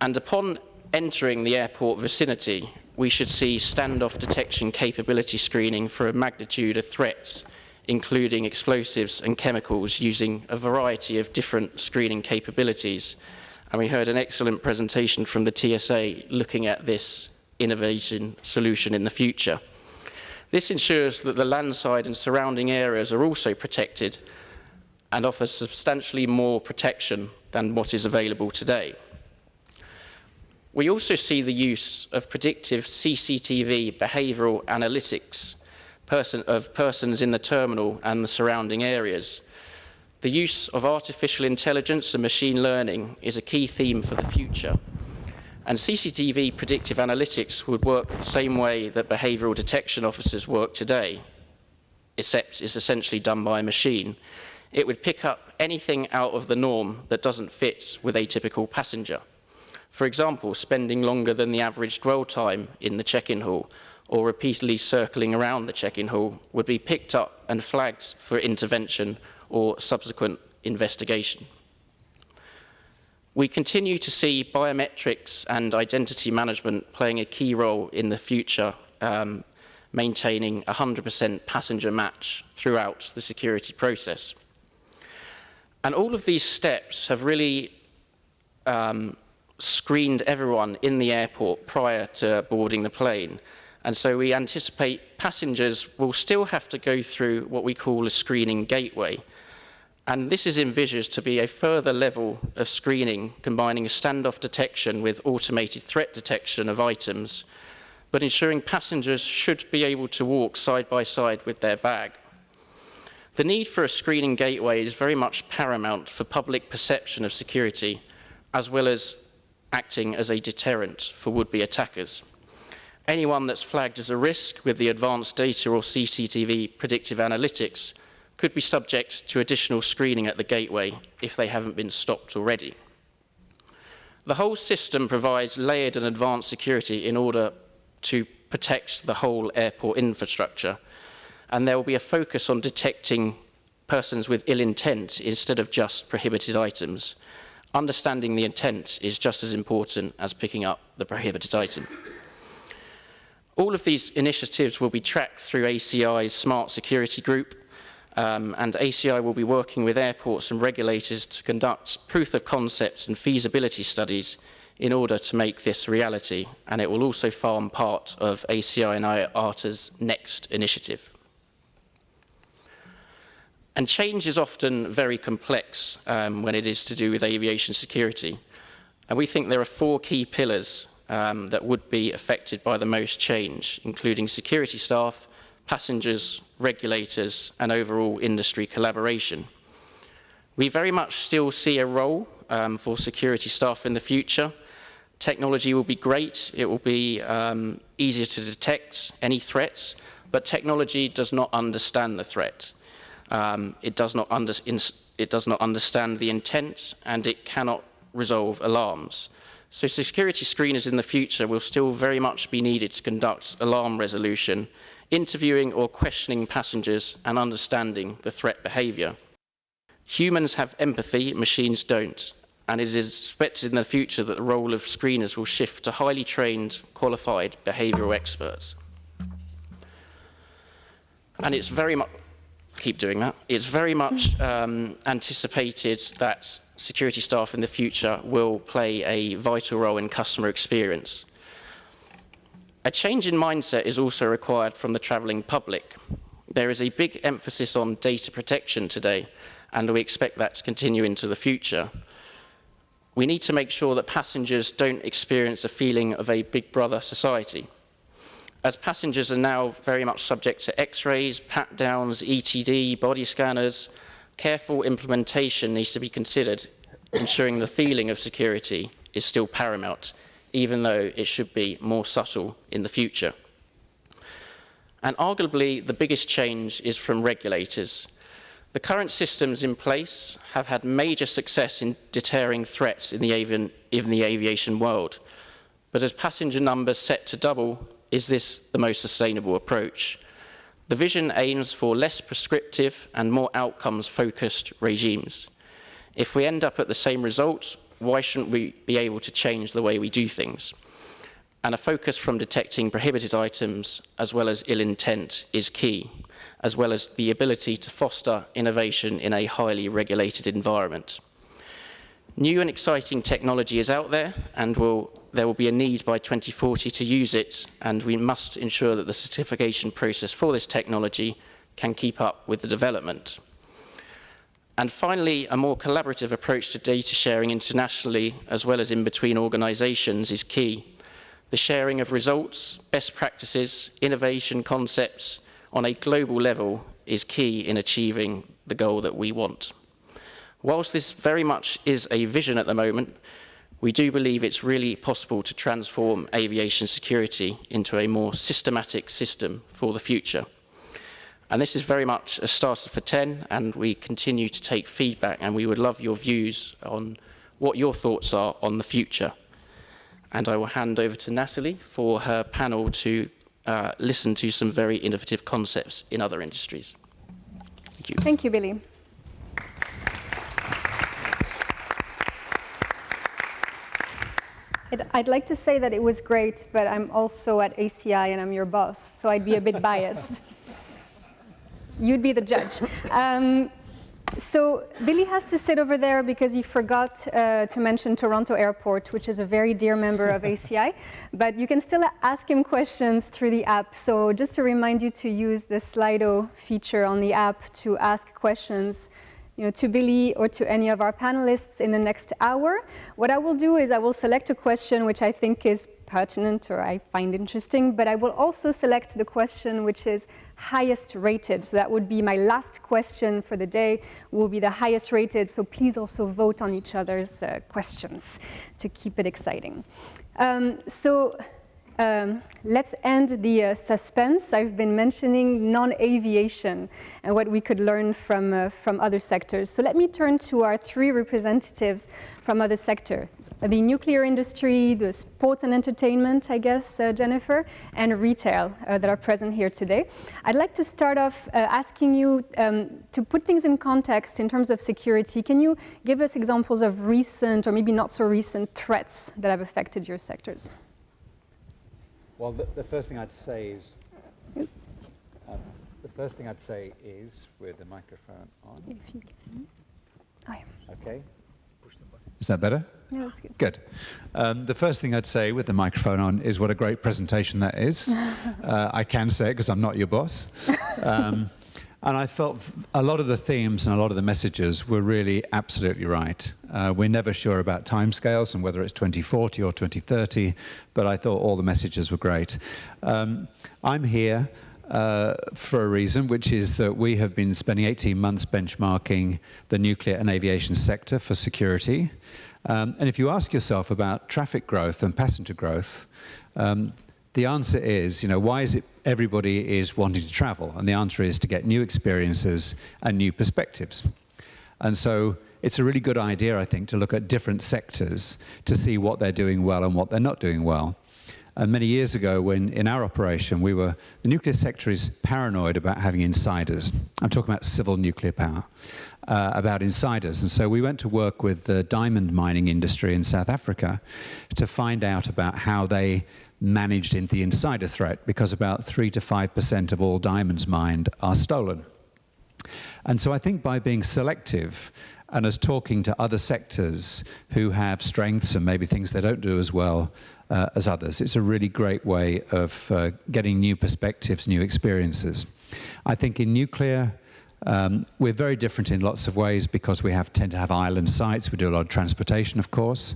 And upon entering the airport vicinity, we should see standoff detection capability screening for a magnitude of threats, including explosives and chemicals, using a variety of different screening capabilities. And we heard an excellent presentation from the TSA looking at this innovation solution in the future. This ensures that the landside and surrounding areas are also protected and offers substantially more protection than what is available today. We also see the use of predictive CCTV behavioural analytics of persons in the terminal and the surrounding areas. The use of artificial intelligence and machine learning is a key theme for the future. And CCTV predictive analytics would work the same way that behavioural detection officers work today, except it's essentially done by a machine. It would pick up anything out of the norm that doesn't fit with a typical passenger. For example, spending longer than the average dwell time in the check-in hall or repeatedly circling around the check-in hall would be picked up and flagged for intervention or subsequent investigation. We continue to see biometrics and identity management playing a key role in the future, maintaining 100% passenger match throughout the security process. And all of these steps have really screened everyone in the airport prior to boarding the plane. And so we anticipate passengers will still have to go through what we call a screening gateway. And this is envisaged to be a further level of screening, combining standoff detection with automated threat detection of items, but ensuring passengers should be able to walk side by side with their bag. The need for a screening gateway is very much paramount for public perception of security, as well as acting as a deterrent for would-be attackers. Anyone that's flagged as a risk with the advanced data or CCTV predictive analytics could be subject to additional screening at the gateway if they haven't been stopped already. The whole system provides layered and advanced security in order to protect the whole airport infrastructure, and there will be a focus on detecting persons with ill intent instead of just prohibited items. understanding the intent is just as important as picking up the prohibited item. All of these initiatives will be tracked through ACI's Smart Security Group, and ACI will be working with airports and regulators to conduct proof of concept and feasibility studies in order to make this a reality, and it will also form part of ACI and IATA's next initiative. And change is often very complex when it is to do with aviation security, and we think there are 4 key pillars that would be affected by the most change, including security staff, passengers, regulators, and overall industry collaboration. We very much still see a role for security staff in the future. Technology will be great, it will be easier to detect any threats, but technology does not understand the threat. It does not understand the intent, and it cannot resolve alarms. So security screeners in the future will still very much be needed to conduct alarm resolution, interviewing or questioning passengers, and understanding the threat behaviour. Humans have empathy, machines don't, and it is expected in the future that the role of screeners will shift to highly trained, qualified behavioural experts. And it's very much, keep doing that, it's very much anticipated that security staff in the future will play a vital role in customer experience. A change in mindset is also required from the travelling public. There is a big emphasis on data protection today, and we expect that to continue into the future. We need to make sure that passengers don't experience a feeling of a big brother society. As passengers are now very much subject to x-rays, pat-downs, ETD, body scanners, careful implementation needs to be considered, ensuring the feeling of security is still paramount, even though it should be more subtle in the future. And arguably, the biggest change is from regulators. The current systems in place have had major success in deterring threats in the aviation world. But as passenger numbers set to double, is this the most sustainable approach? The vision aims for less prescriptive and more outcomes-focused regimes. If we end up at the same result, why shouldn't we be able to change the way we do things? And a focus from detecting prohibited items as well as ill intent is key, as well as the ability to foster innovation in a highly regulated environment. New and exciting technology is out there, and there will be a need by 2040 to use it, and we must ensure that the certification process for this technology can keep up with the development. And finally, a more collaborative approach to data sharing internationally, as well as in between organisations, is key. The sharing of results, best practices, innovation concepts on a global level is key in achieving the goal that we want. Whilst this very much is a vision at the moment, we do believe it's really possible to transform aviation security into a more systematic system for the future. And this is very much a starter for 10, and we continue to take feedback, and we would love your views on what your thoughts are on the future. And I will hand over to Natalie for her panel to listen to some very innovative concepts in other industries. Thank you. Thank you, Billy. I'd like to say that it was great, but I'm also at ACI and I'm your boss, so I'd be a bit biased. You'd be the judge. So Billy has to sit over there because he forgot to mention Toronto Airport, which is a very dear member of ACI, but you can still ask him questions through the app. So just to remind you to use the Slido feature on the app to ask questions, to Billy or to any of our panelists in the next hour. What I will do is I will select a question which I think is pertinent or I find interesting, but I will also select the question which is highest rated. So that would be my last question for the day, will be the highest rated. So please also vote on each other's questions to keep it exciting. So let's end the suspense. I've been mentioning non-aviation and what we could learn from other sectors. So let me turn to our three representatives from other sectors. The nuclear industry, the sports and entertainment, I guess, Jennifer, and retail that are present here today. I'd like to start off asking you to put things in context in terms of security. Can you give us examples of recent or maybe not so recent threats that have affected your sectors? Well, the first thing I'd say is, with the microphone on. If you can. Oh, yeah. Okay. Is that better? Yeah, that's good. Good. The first thing I'd say with the microphone on is what a great presentation that is. I can say it because I'm not your boss. And I felt a lot of the themes and a lot of the messages were really absolutely right. We're never sure about timescales and whether it's 2040 or 2030, but I thought all the messages were great. I'm here for a reason, which is that we have been spending 18 months benchmarking the nuclear and aviation sector for security. And if you ask yourself about traffic growth and passenger growth, the answer is, why is it everybody is wanting to travel? And the answer is to get new experiences and new perspectives. And so it's a really good idea, I think, to look at different sectors to see what they're doing well and what they're not doing well. And many years ago, when in our operation, the nuclear sector is paranoid about having insiders. I'm talking about civil nuclear power, about insiders. And so we went to work with the diamond mining industry in South Africa to find out about how they managed into the insider threat, because about 3 to 5% of all diamonds mined are stolen. And so I think by being selective and as talking to other sectors who have strengths and maybe things they don't do as well as others, it's a really great way of getting new perspectives, new experiences. I think in nuclear, we're very different in lots of ways because we tend to have island sites. We do a lot of transportation, of course.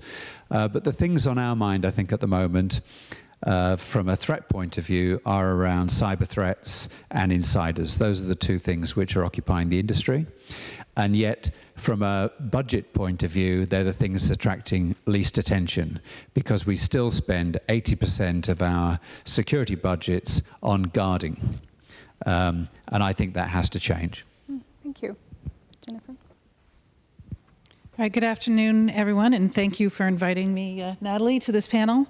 But the things on our mind, I think, at the moment, from a threat point of view, are around cyber threats and insiders. Those are the two things which are occupying the industry. And yet, from a budget point of view, they're the things attracting least attention, because we still spend 80% of our security budgets on guarding. And I think that has to change. Thank you. Jennifer? All right, good afternoon, everyone, and thank you for inviting me, Natalie, to this panel.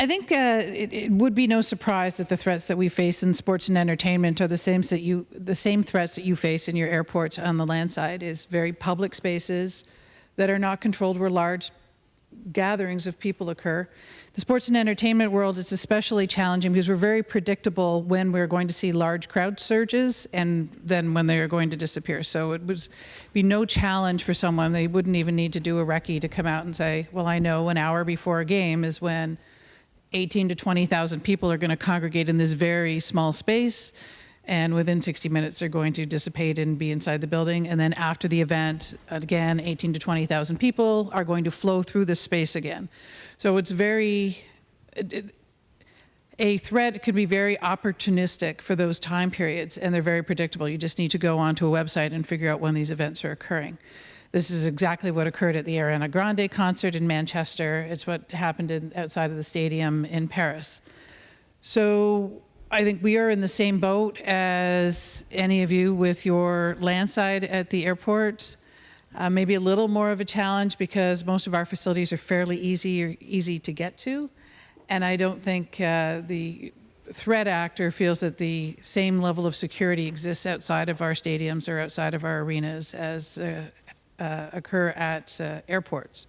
I think it would be no surprise that the threats that we face in sports and entertainment are the same threats that you face in your airports on the land side. Is very public spaces that are not controlled where large gatherings of people occur. The sports and entertainment world is especially challenging because we're very predictable when we're going to see large crowd surges and then when they are going to disappear. So it would be no challenge for someone. They wouldn't even need to do a recce to come out and say, well, I know an hour before a game is when 18 to 20,000 people are going to congregate in this very small space, and within 60 minutes they're going to dissipate and be inside the building. And then after the event, again, 18 to 20,000 people are going to flow through this space again. So it's a threat could be very opportunistic for those time periods, and they're very predictable. You just need to go onto a website and figure out when these events are occurring. This is exactly what occurred at the Ariana Grande concert in Manchester. It's what happened outside of the stadium in Paris. So I think we are in the same boat as any of you with your landside at the airport. Maybe a little more of a challenge because most of our facilities are fairly easy to get to. And I don't think the threat actor feels that the same level of security exists outside of our stadiums or outside of our arenas as occur at airports.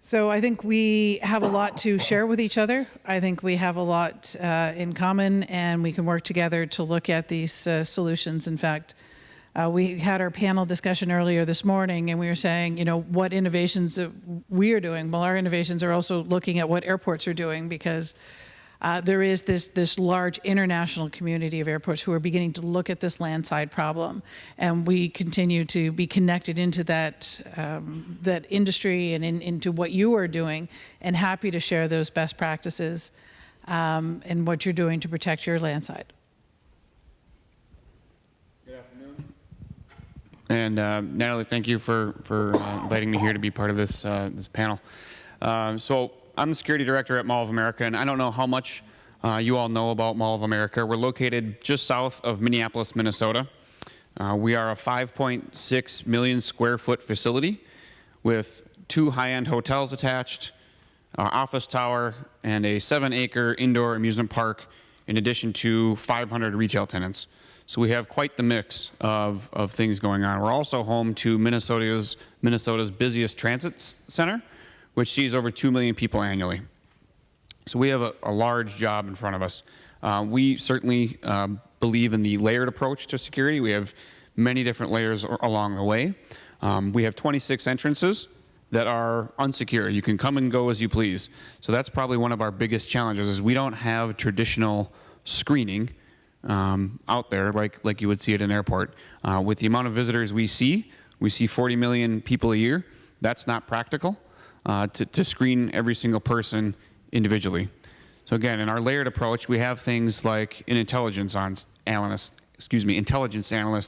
So I think we have a lot to share with each other. I think we have a lot in common, and we can work together to look at these solutions. In fact, we had our panel discussion earlier this morning, and we were saying, what innovations we are doing. Well, our innovations are also looking at what airports are doing, because there is this large international community of airports who are beginning to look at this landside problem, and we continue to be connected into that industry and into what you are doing, and happy to share those best practices and what you're doing to protect your landside. Good afternoon. And Natalie, thank you for inviting me here to be part of this panel. So I'm the security director at Mall of America, and I don't know how much you all know about Mall of America. We're located just south of Minneapolis, Minnesota. We are a 5.6 million square foot facility with 2 high-end hotels attached, an office tower, and a 7-acre indoor amusement park, in addition to 500 retail tenants. So we have quite the mix of things going on. We're also home to Minnesota's busiest transit center, which sees over 2 million people annually. So we have a large job in front of us. We certainly believe in the layered approach to security. We have many different layers along the way. We have 26 entrances that are unsecure. You can come and go as you please. So that's probably one of our biggest challenges, is we don't have traditional screening out there like you would see at an airport. With the amount of visitors we see 40 million people a year. That's not practical to screen every single person individually. So again, in our layered approach, we have things like an intelligence analyst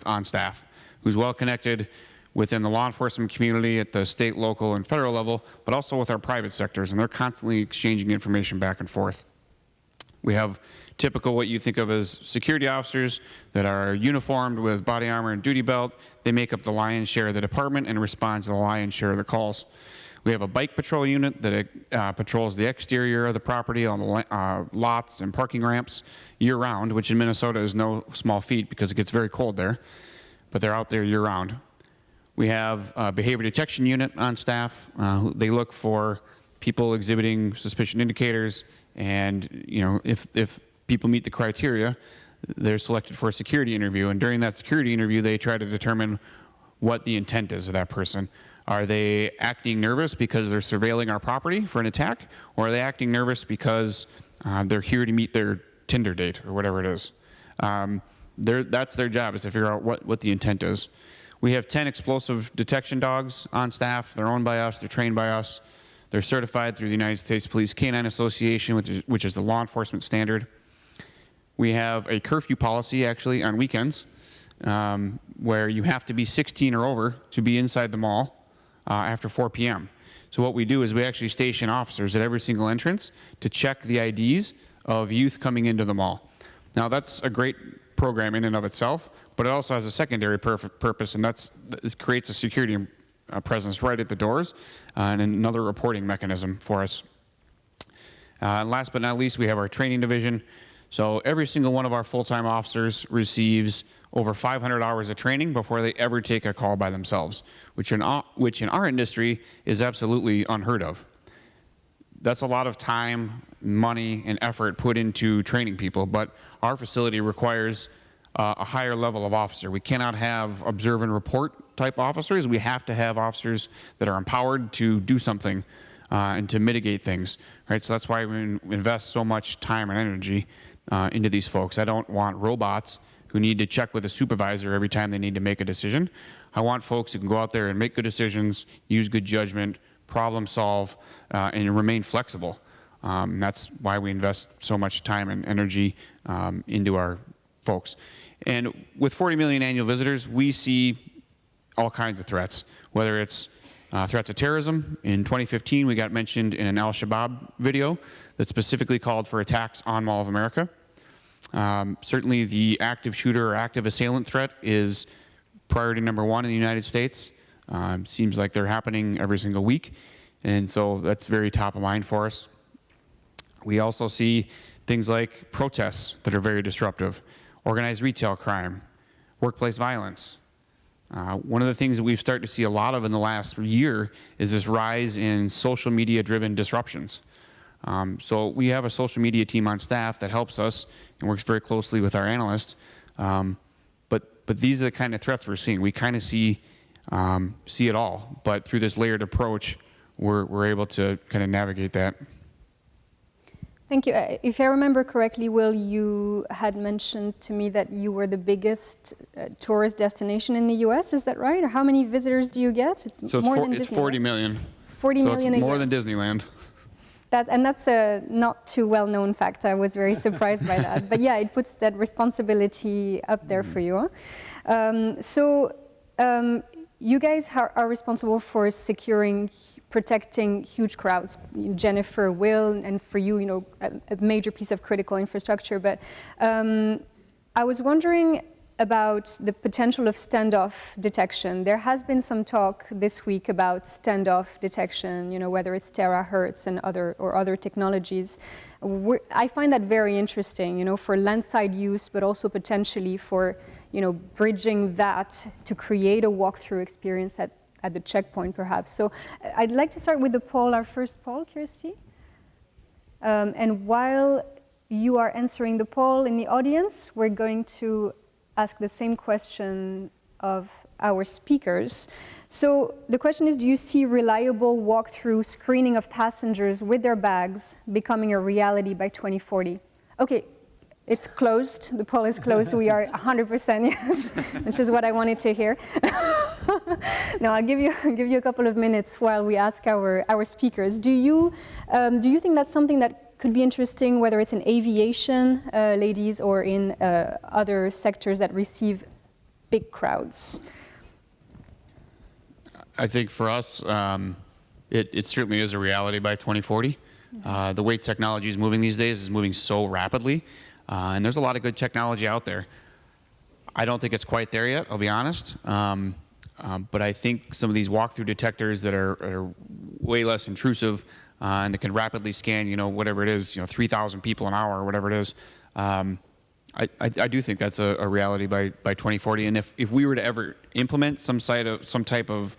on staff who's well connected within the law enforcement community at the state, local, and federal level, but also with our private sectors, and they're constantly exchanging information back and forth. We have typical what you think of as security officers that are uniformed with body armor and duty belt. They make up the lion's share of the department and respond to the lion's share of the calls. We have a bike patrol unit that patrols the exterior of the property on the lots and parking ramps year-round, which in Minnesota is no small feat because it gets very cold there, but they're out there year-round. We have a behavior detection unit on staff. They look for people exhibiting suspicion indicators, and if people meet the criteria, they're selected for a security interview. And during that security interview, they try to determine what the intent is of that person. Are they acting nervous because they're surveilling our property for an attack, or are they acting nervous because they're here to meet their Tinder date or whatever it is? That's their job, is to figure out what the intent is. We have 10 explosive detection dogs on staff. They're owned by us. They're trained by us. They're certified through the United States Police Canine Association, which is the law enforcement standard. We have a curfew policy, actually, on weekends, where you have to be 16 or over to be inside the mall after 4 p.m. So what we do is we actually station officers at every single entrance to check the IDs of youth coming into the mall. Now, that's a great program in and of itself, but it also has a secondary purpose, and it creates a security presence right at the doors and another reporting mechanism for us. And last but not least, we have our training division. So every single one of our full-time officers receives over 500 hours of training before they ever take a call by themselves, which in our industry is absolutely unheard of. That's a lot of time, money, and effort put into training people, but our facility requires a higher level of officer. We cannot have observe and report type officers. We have to have officers that are empowered to do something and to mitigate things, right? So that's why we invest so much time and energy into these folks. I don't want robots who need to check with a supervisor every time they need to make a decision. I want folks who can go out there and make good decisions, use good judgment, problem solve, and remain flexible. That's why we invest so much time and energy into our folks. And with 40 million annual visitors, we see all kinds of threats, whether it's threats of terrorism. In 2015, we got mentioned in an Al-Shabaab video that specifically called for attacks on Mall of America. Certainly the active shooter or active assailant threat is priority number one in the United States. Seems like they're happening every single week, and so that's very top of mind for us. We also see things like protests that are very disruptive, organized retail crime, workplace violence. One of the things that we've started to see a lot of in the last year is this rise in social media driven disruptions. So we have a social media team on staff that helps us and works very closely with our analysts. But these are the kind of threats we're seeing. We kind of see it all, but through this layered approach, we're able to kind of navigate that. Thank you. If I remember correctly, Will, you had mentioned to me that you were the biggest tourist destination in the U.S. Is that right? Or how many visitors do you get? It's more than Disney, 40 right? million. 40 million a year. More than Disneyland. That's a not too well-known fact. I was very surprised by that. But yeah, it puts that responsibility up there for you. You guys are responsible for securing protecting huge crowds. Jennifer will, and for you, a major piece of critical infrastructure. But I was wondering about the potential of standoff detection. There has been some talk this week about standoff detection, whether it's terahertz and other technologies. I find that very interesting, for landside use, but also potentially for, bridging that to create a walkthrough experience at the checkpoint, perhaps. So I'd like to start with the poll, our first poll, Kirsty. And while you are answering the poll in the audience, we're going to ask the same question of our speakers. So the question is, do you see reliable walkthrough screening of passengers with their bags becoming a reality by 2040? Okay, it's closed. The poll is closed. We are 100% yes, which is what I wanted to hear. Now I'll give you a couple of minutes while we ask our speakers. Do you think that's something that could be interesting, whether it's in aviation, ladies, or in other sectors that receive big crowds? I think for us, it certainly is a reality by 2040. The way technology is moving these days is moving so rapidly, and there's a lot of good technology out there. I don't think it's quite there yet, I'll be honest. But I think some of these walkthrough detectors that are way less intrusive and that can rapidly scan, whatever it is, 3,000 people an hour or whatever it is, I do think that's a reality by 2040. And if we were to ever implement some type of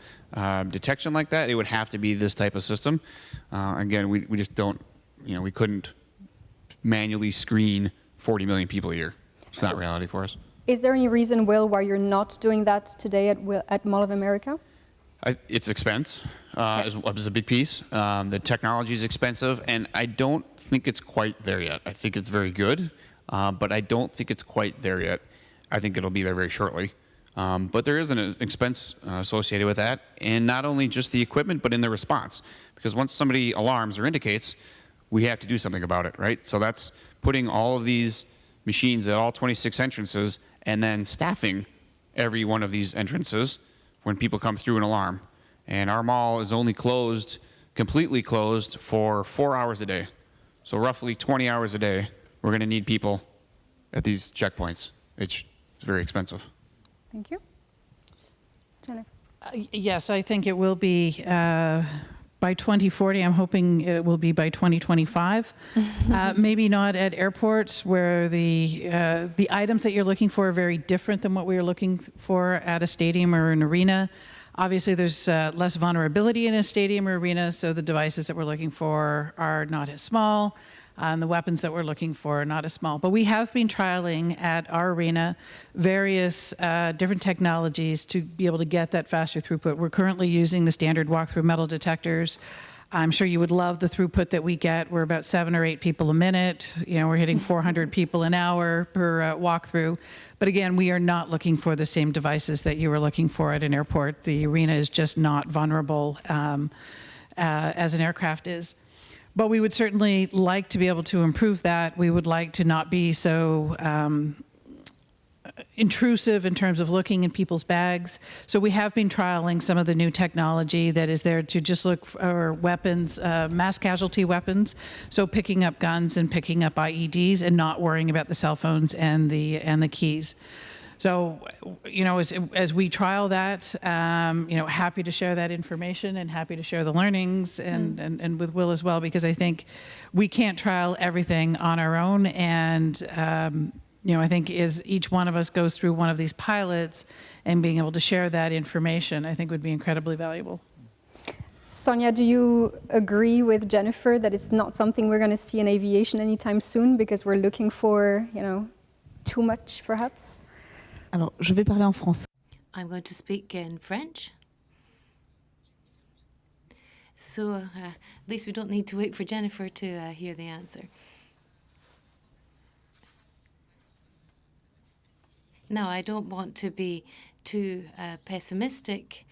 detection like that, it would have to be this type of system. Again, we just don't, we couldn't manually screen 40 million people a year. It's not reality for us. Is there any reason, Will, why you're not doing that today at Mall of America? It's expense is a big piece. The technology is expensive, and I don't think it's quite there yet. I think it's very good, but I don't think it's quite there yet. I think it'll be there very shortly. But there is an expense associated with that, and not only just the equipment, but in the response. Because once somebody alarms or indicates, we have to do something about it, right? So that's putting all of these machines at all 26 entrances and then staffing every one of these entrances when people come through an alarm. And our mall is only completely closed for 4 hours a day. So roughly 20 hours a day, we're going to need people at these checkpoints. It's very expensive. Thank you. Jennifer. Yes, I think it will be by 2040. I'm hoping it will be by 2025. Maybe not at airports where the items that you're looking for are very different than what we are looking for at a stadium or an arena. Obviously, there's less vulnerability in a stadium or arena, so the devices that we're looking for are not as small, and the weapons that we're looking for are not as small. But we have been trialing at our arena various different technologies to be able to get that faster throughput. We're currently using the standard walkthrough metal detectors. I'm sure you would love the throughput that we get. We're about 7 or 8 people a minute. We're hitting 400 people an hour per walkthrough. But again, we are not looking for the same devices that you were looking for at an airport. The arena is just not vulnerable as an aircraft is. But we would certainly like to be able to improve that. We would like to not be so intrusive in terms of looking in people's bags. So we have been trialing some of the new technology that is there to just look for weapons, mass casualty weapons. So picking up guns and picking up IEDs and not worrying about the cell phones and the keys. So, as we trial that, happy to share that information and happy to share the learnings and with Will as well, because I think we can't trial everything on our own. And, I think as each one of us goes through one of these pilots and being able to share that information, I think would be incredibly valuable. Sonia, do you agree with Jennifer that it's not something we're going to see in aviation anytime soon because we're looking for, too much perhaps? Alors, je vais parler en français. I'm going to speak in French. So at least we don't need to wait for Jennifer to hear the answer. Now, I don't want to be too pessimistic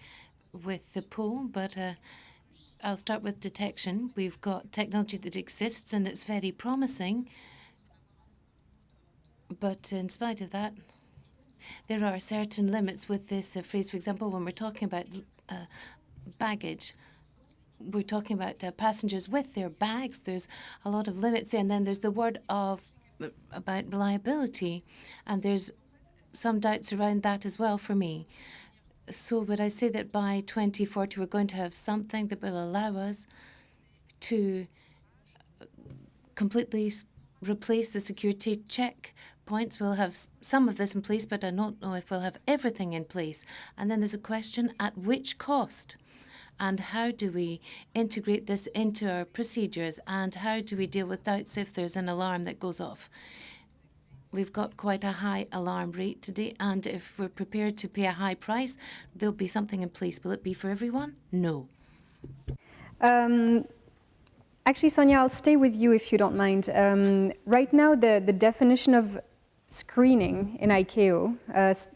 with the poll, but I'll start with detection. We've got technology that exists and it's very promising. But in spite of that, there are certain limits with this phrase. For example, when we're talking about baggage, we're talking about passengers with their bags. There's a lot of limits there. And then there's the word about reliability. And there's some doubts around that as well for me. So would I say that by 2040 we're going to have something that will allow us to completely replace the security checkpoints? We'll have some of this in place, but I don't know if we'll have everything in place. And then there's a question, at which cost? And how do we integrate this into our procedures? And how do we deal with doubts if there's an alarm that goes off? We've got quite a high alarm rate today, and if we're prepared to pay a high price, there'll be something in place. Will it be for everyone? No. Actually, Sonia, I'll stay with you if you don't mind. Right now, the definition of screening in ICAO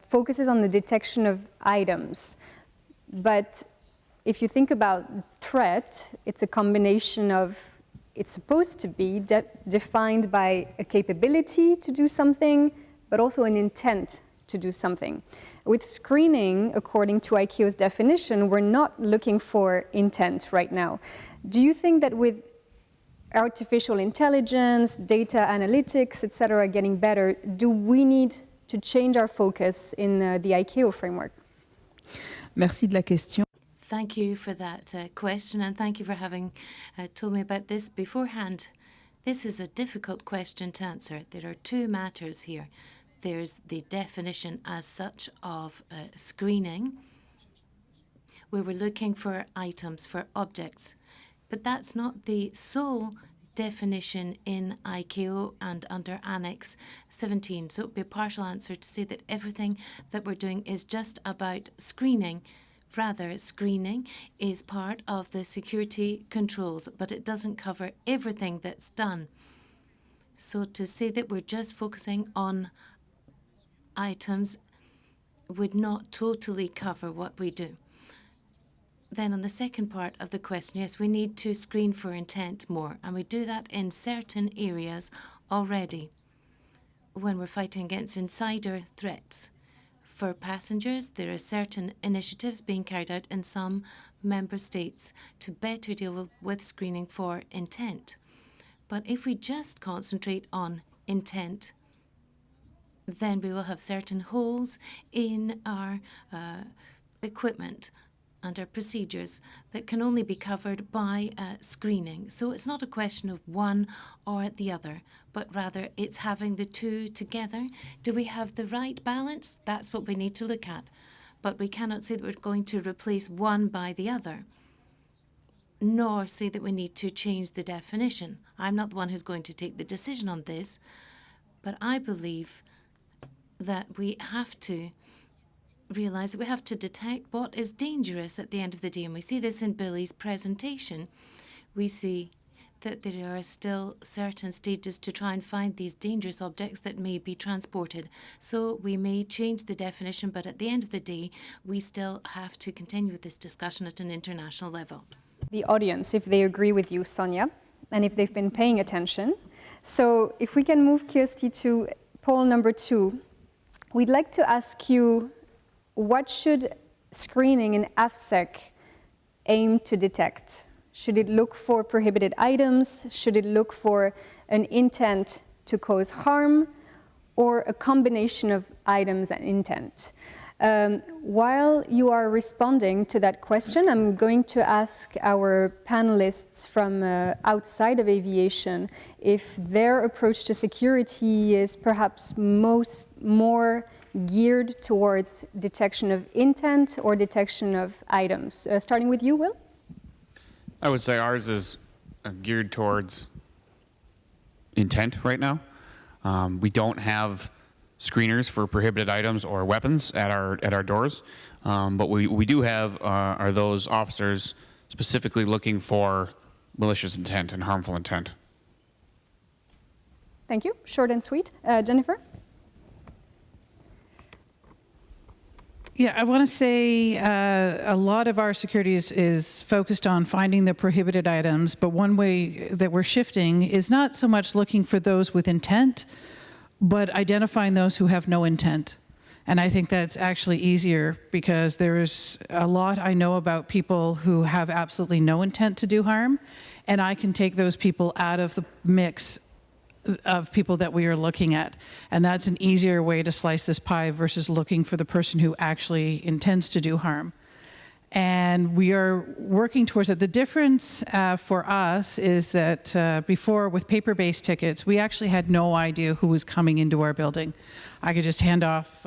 focuses on the detection of items. But if you think about threat, it's a combination of, it's supposed to be defined by a capability to do something, but also an intent to do something. With screening, according to ICAO's definition, we're not looking for intent right now. Do you think that with artificial intelligence, data analytics, etc., getting better, do we need to change our focus in the ICAO framework? Merci de la question. Thank you for that question, and thank you for having told me about this beforehand. This is a difficult question to answer. There are two matters here. There's the definition as such of screening, where we're looking for items, for objects. But that's not the sole definition in ICAO and under Annex 17. So it would be a partial answer to say that everything that we're doing is just about screening. Rather, screening is part of the security controls, but it doesn't cover everything that's done. So to say that we're just focusing on items would not totally cover what we do. Then on the second part of the question, yes, we need to screen for intent more, and we do that in certain areas already when we're fighting against insider threats. For passengers, there are certain initiatives being carried out in some member states to better deal with screening for intent. But if we just concentrate on intent, then we will have certain holes in our equipment and our procedures that can only be covered by screening. So it's not a question of one or the other, but rather it's having the two together. Do we have the right balance? That's what we need to look at. But we cannot say that we're going to replace one by the other, nor say that we need to change the definition. I'm not the one who's going to take the decision on this, but I believe that we have to realize that we have to detect what is dangerous at the end of the day. And we see this in Billy's presentation. We see that there are still certain stages to try and find these dangerous objects that may be transported. So we may change the definition, but at the end of the day, we still have to continue with this discussion at an international level. The audience, if they agree with you, Sonia, and if they've been paying attention. So if we can move, Kirsty, to poll number 2. We'd like to ask you, what should screening in AFSEC aim to detect? Should it look for prohibited items? Should it look for an intent to cause harm, or a combination of items and intent? While you are responding to that question, I'm going to ask our panelists from outside of aviation if their approach to security is perhaps more geared towards detection of intent or detection of items. Starting with you, Will? I would say ours is geared towards intent right now. We don't have screeners for prohibited items or weapons at our doors, but we do have are those officers specifically looking for malicious intent and harmful intent. Thank you. Short and sweet. Jennifer? Yeah, I want to say a lot of our security is focused on finding the prohibited items, but one way that we're shifting is not so much looking for those with intent, but identifying those who have no intent. And I think that's actually easier because there's a lot I know about people who have absolutely no intent to do harm, and I can take those people out of the mix of people that we are looking at. And that's an easier way to slice this pie versus looking for the person who actually intends to do harm. And we are working towards it. The difference for us is that before, with paper-based tickets, we actually had no idea who was coming into our building. I could just hand off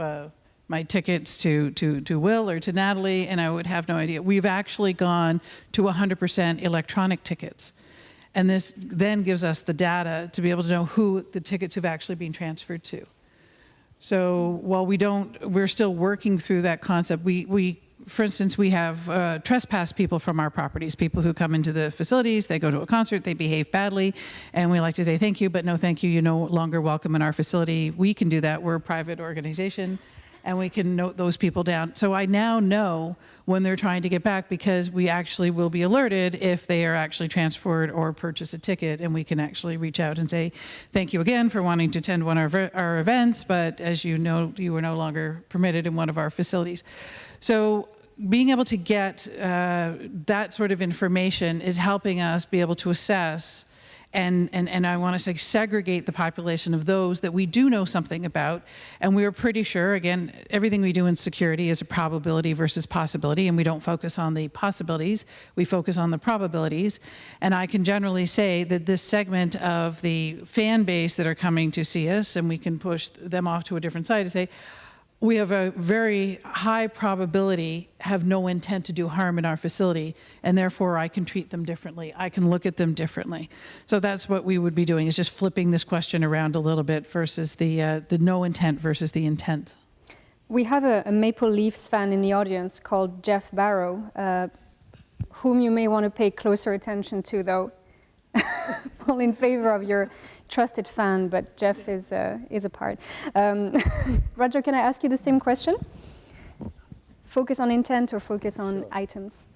my tickets to Will or to Natalie, and I would have no idea. We've actually gone to 100% electronic tickets. And this then gives us the data to be able to know who the tickets have actually been transferred to. So while we're still working through that concept. For instance, we have trespass people from our properties, people who come into the facilities, they go to a concert, they behave badly, and we like to say thank you, but no thank you, you're no longer welcome in our facility. We can do that, we're a private organization, and we can note those people down. So I now know when they're trying to get back because we actually will be alerted if they are actually transferred or purchase a ticket, and we can actually reach out and say, thank you again for wanting to attend one of our events, but as you know, you are no longer permitted in one of our facilities. So being able to get that sort of information is helping us be able to assess and I want to say segregate the population of those that we do know something about. And we are pretty sure, again, everything we do in security is a probability versus possibility, and we don't focus on the possibilities, we focus on the probabilities. And I can generally say that this segment of the fan base that are coming to see us, and we can push them off to a different side to say, we have a very high probability have no intent to do harm in our facility, and therefore I can treat them differently. I can look at them differently. So that's what we would be doing, is just flipping this question around a little bit versus the no intent versus the intent. We have a Maple Leafs fan in the audience called Jeff Barrow, whom you may want to pay closer attention to, though. All in favor of your trusted fan, but Jeff is apart. Roger, can I ask you the same question? Focus on intent or focus on items?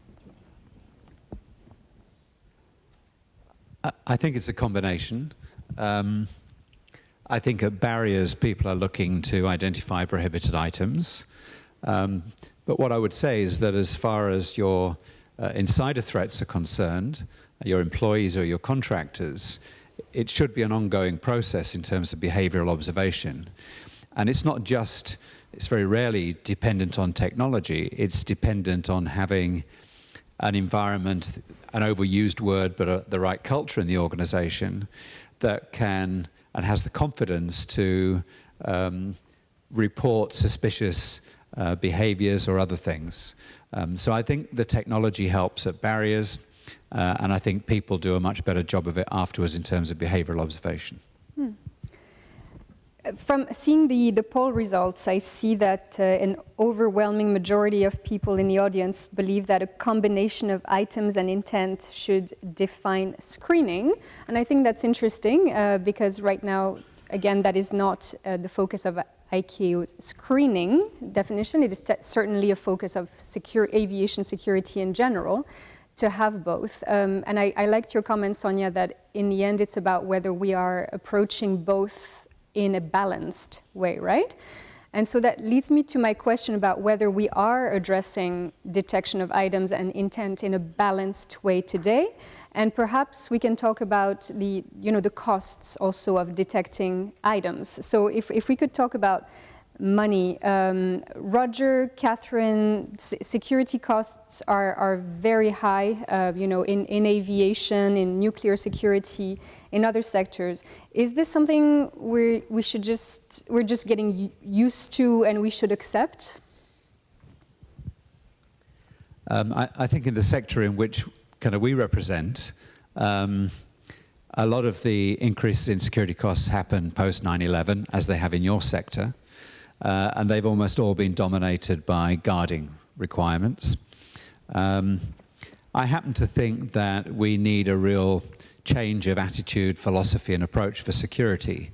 I think it's a combination. I think at barriers, people are looking to identify prohibited items. But what I would say is that as far as your insider threats are concerned, your employees or your contractors, it should be an ongoing process in terms of behavioral observation. And it's not just, it's very rarely dependent on technology, it's dependent on having an environment, an overused word, but the right culture in the organization that can and has the confidence to report suspicious behaviors or other things. So I think the technology helps at barriers, and I think people do a much better job of it afterwards in terms of behavioral observation. From seeing the poll results, I see that an overwhelming majority of people in the audience believe that a combination of items and intent should define screening. And I think that's interesting because right now, again, that is not the focus of ICAO's screening definition. It is certainly a focus of aviation security in general, to have both. And I liked your comment, Sonia, that in the end it's about whether we are approaching both in a balanced way, right? And so that leads me to my question about whether we are addressing detection of items and intent in a balanced way today. And perhaps we can talk about the costs also of detecting items. So if we could talk about money. Roger, Catherine, security costs are very high, in aviation, in nuclear security, in other sectors. Is this something we're just getting used to and we should accept? I think in the sector in which kind of we represent, a lot of the increases in security costs happen post 9/11, as they have in your sector. And they've almost all been dominated by guarding requirements. I happen to think that we need a real change of attitude, philosophy, and approach for security.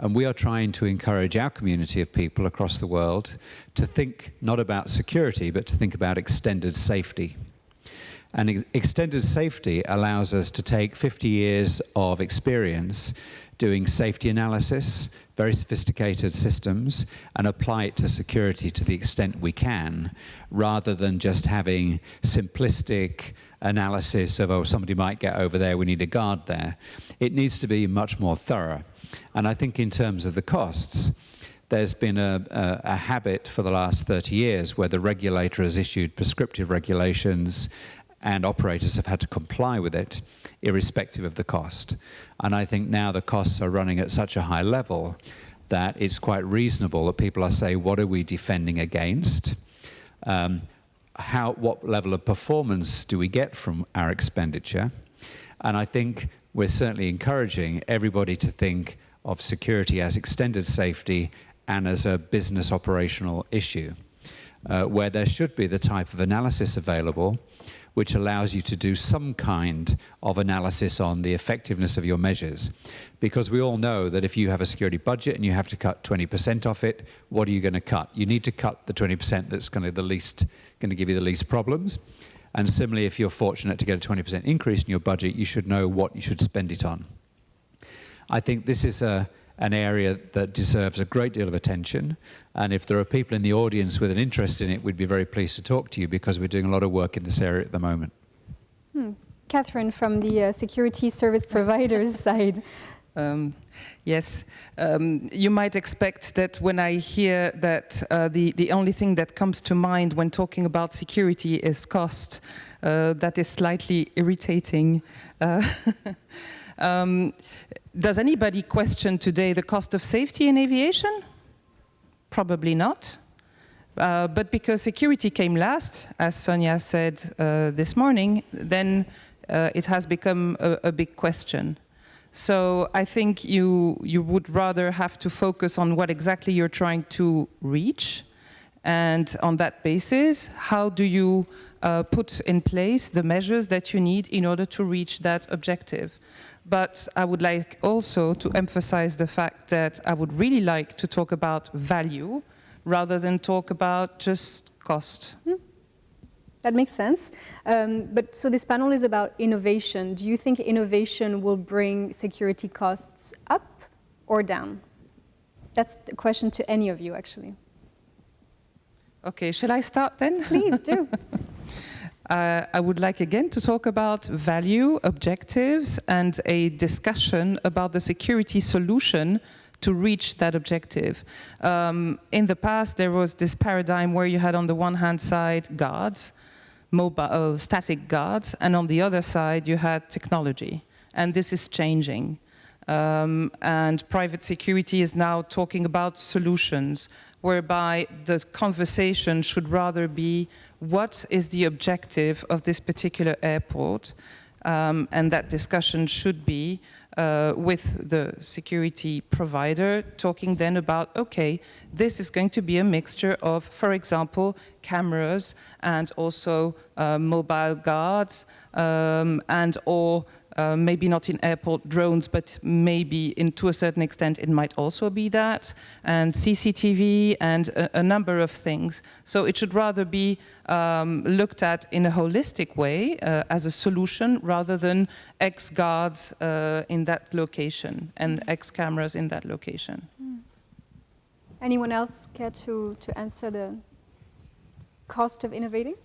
And we are trying to encourage our community of people across the world to think not about security, but to think about extended safety. And extended safety allows us to take 50 years of experience doing safety analysis, very sophisticated systems, and apply it to security to the extent we can, rather than just having simplistic analysis of, oh, somebody might get over there, we need a guard there. It needs to be much more thorough. And I think in terms of the costs, there's been a habit for the last 30 years where the regulator has issued prescriptive regulations and operators have had to comply with it, irrespective of the cost. And I think now the costs are running at such a high level that it's quite reasonable that people are saying, what are we defending against? What level of performance do we get from our expenditure? And I think we're certainly encouraging everybody to think of security as extended safety and as a business operational issue, where there should be the type of analysis available which allows you to do some kind of analysis on the effectiveness of your measures. Because we all know that if you have a security budget and you have to cut 20% off it, what are you going to cut? You need to cut the 20% that's going to give you the least problems. And similarly, if you're fortunate to get a 20% increase in your budget, you should know what you should spend it on. I think this is an area that deserves a great deal of attention. And if there are people in the audience with an interest in it, we'd be very pleased to talk to you because we're doing a lot of work in this area at the moment. Catherine, from the security service providers side. Yes, you might expect that when I hear that the only thing that comes to mind when talking about security is cost, that is slightly irritating. Does anybody question today the cost of safety in aviation? Probably not. But because security came last, as Sonia said this morning, then it has become a big question. So I think you would rather have to focus on what exactly you're trying to reach. And on that basis, how do you put in place the measures that you need in order to reach that objective? But I would like also to emphasize the fact that I would really like to talk about value rather than talk about just cost. That makes sense. But so this panel is about innovation. Do you think innovation will bring security costs up or down? That's the question to any of you, actually. Okay, shall I start then? Please do. I would like again to talk about value, objectives, and a discussion about the security solution to reach that objective. In the past, there was this paradigm where you had on the one hand side guards, mobile, static guards, and on the other side you had technology. And this is changing. And private security is now talking about solutions, whereby the conversation should rather be what is the objective of this particular airport, and that discussion should be with the security provider, talking then about, okay, this is going to be a mixture of, for example, cameras and also mobile guards, and or maybe not in airport drones, but maybe to a certain extent it might also be that, and CCTV and a number of things. So it should rather be looked at in a holistic way as a solution rather than X guards in that location and X cameras in that location. Anyone else care to answer the cost of innovating?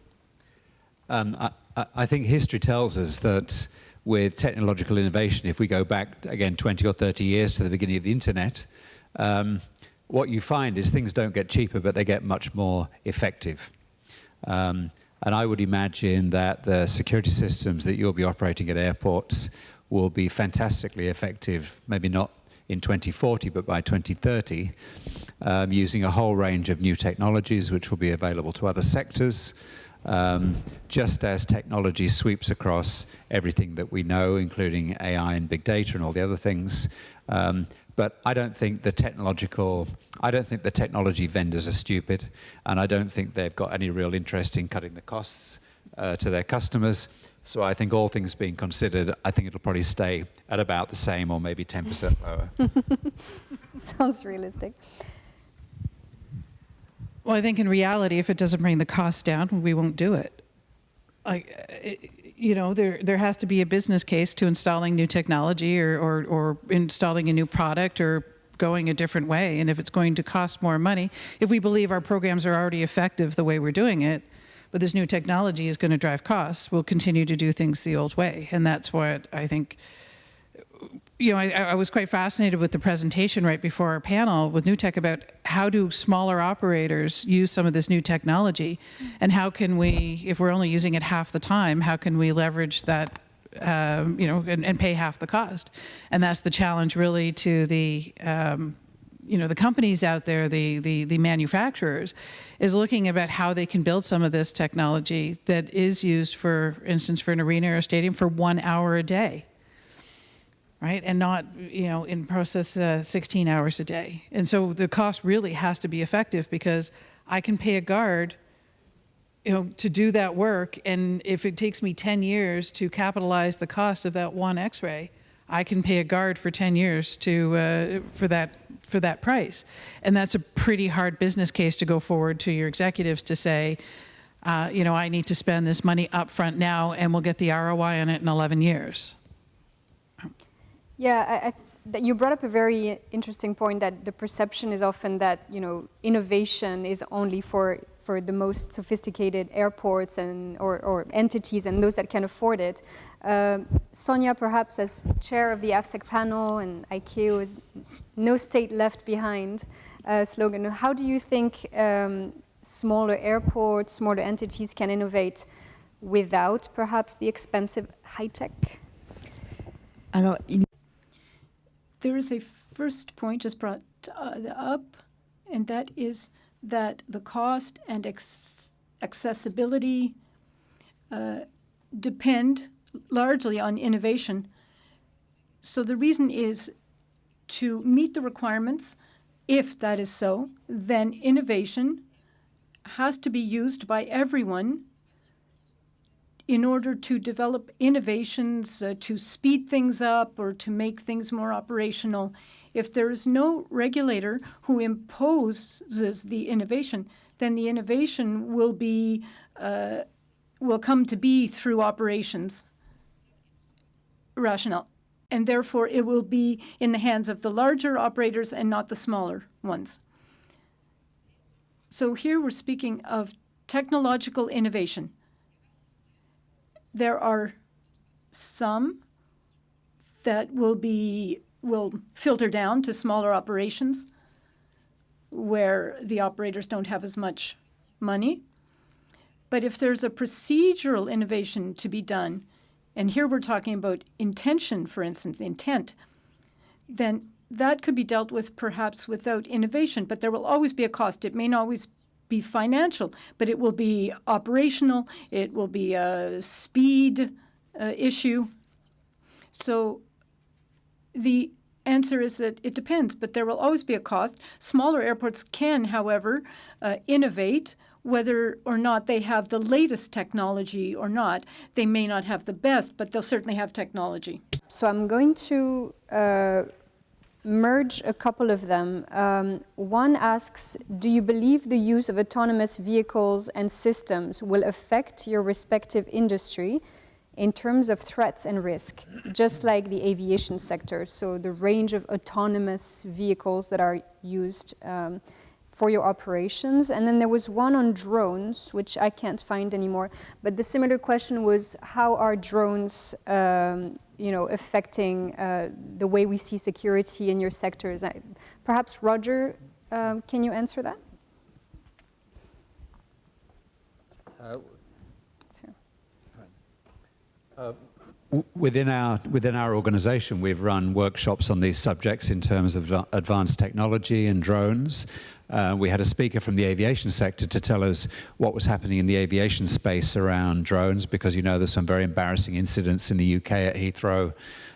I think history tells us that with technological innovation, if we go back again 20 or 30 years to the beginning of the internet, what you find is things don't get cheaper, but they get much more effective. And I would imagine that the security systems that you'll be operating at airports will be fantastically effective, maybe not in 2040, but by 2030, using a whole range of new technologies which will be available to other sectors. Just as technology sweeps across everything that we know, including AI and big data and all the other things. But I don't think the technology vendors are stupid, and I don't think they've got any real interest in cutting the costs to their customers. So I think all things being considered, I think it'll probably stay at about the same or maybe 10% lower. Sounds realistic. Well, I think in reality, if it doesn't bring the cost down, we won't do it. you know, there has to be a business case to installing new technology or installing a new product or going a different way. And if it's going to cost more money, if we believe our programs are already effective the way we're doing it, but this new technology is going to drive costs, we'll continue to do things the old way. And that's what I think, you know, I was quite fascinated with the presentation right before our panel with Nuctech about how do smaller operators use some of this new technology, and how can we, if we're only using it half the time, how can we leverage that, you know, and pay half the cost? And that's the challenge really to the, you know, the companies out there, the manufacturers, is looking about how they can build some of this technology that is used, for instance, for an arena or a stadium for 1 hour a day. Right, and not, you know, in process 16 hours a day. And so the cost really has to be effective, because I can pay a guard, you know, to do that work, and if it takes me 10 years to capitalize the cost of that one X-ray, I can pay a guard for 10 years to for that price. And that's a pretty hard business case to go forward to your executives to say, you know, I need to spend this money up front now, and we'll get the ROI on it in 11 years. Yeah, that you brought up a very interesting point, that the perception is often that, you know, innovation is only for the most sophisticated airports and or entities and those that can afford it. Sonia, perhaps as chair of the AFSEC panel, and ICAO is no state left behind slogan, how do you think smaller airports, smaller entities can innovate without perhaps the expensive high tech? There is a first point just brought up, and that is that the cost and accessibility depend largely on innovation. So the reason is to meet the requirements. If that is so, then innovation has to be used by everyone in order to develop innovations to speed things up or to make things more operational. If there is no regulator who imposes the innovation, then the innovation will come to be through operations rationale. And therefore, it will be in the hands of the larger operators and not the smaller ones. So here we're speaking of technological innovation. There are some that will filter down to smaller operations where the operators don't have as much money. But if there's a procedural innovation to be done, and here we're talking about intention, for instance, intent, then that could be dealt with perhaps without innovation, but there will always be a cost. It may not always be financial, but it will be operational, it will be a speed issue. So the answer is that it depends, but there will always be a cost. Smaller airports can, however, innovate, whether or not they have the latest technology or not. They may not have the best, but they'll certainly have technology. So I'm going to merge a couple of them. One asks, do you believe the use of autonomous vehicles and systems will affect your respective industry in terms of threats and risk, just like the aviation sector? So the range of autonomous vehicles that are used for your operations. And then there was one on drones, which I can't find anymore. But the similar question was, how are drones affecting the way we see security in your sectors? Perhaps Roger, can you answer that? Within our organization, we've run workshops on these subjects in terms of advanced technology and drones. We had a speaker from the aviation sector to tell us what was happening in the aviation space around drones, because you know there's some very embarrassing incidents in the UK at Heathrow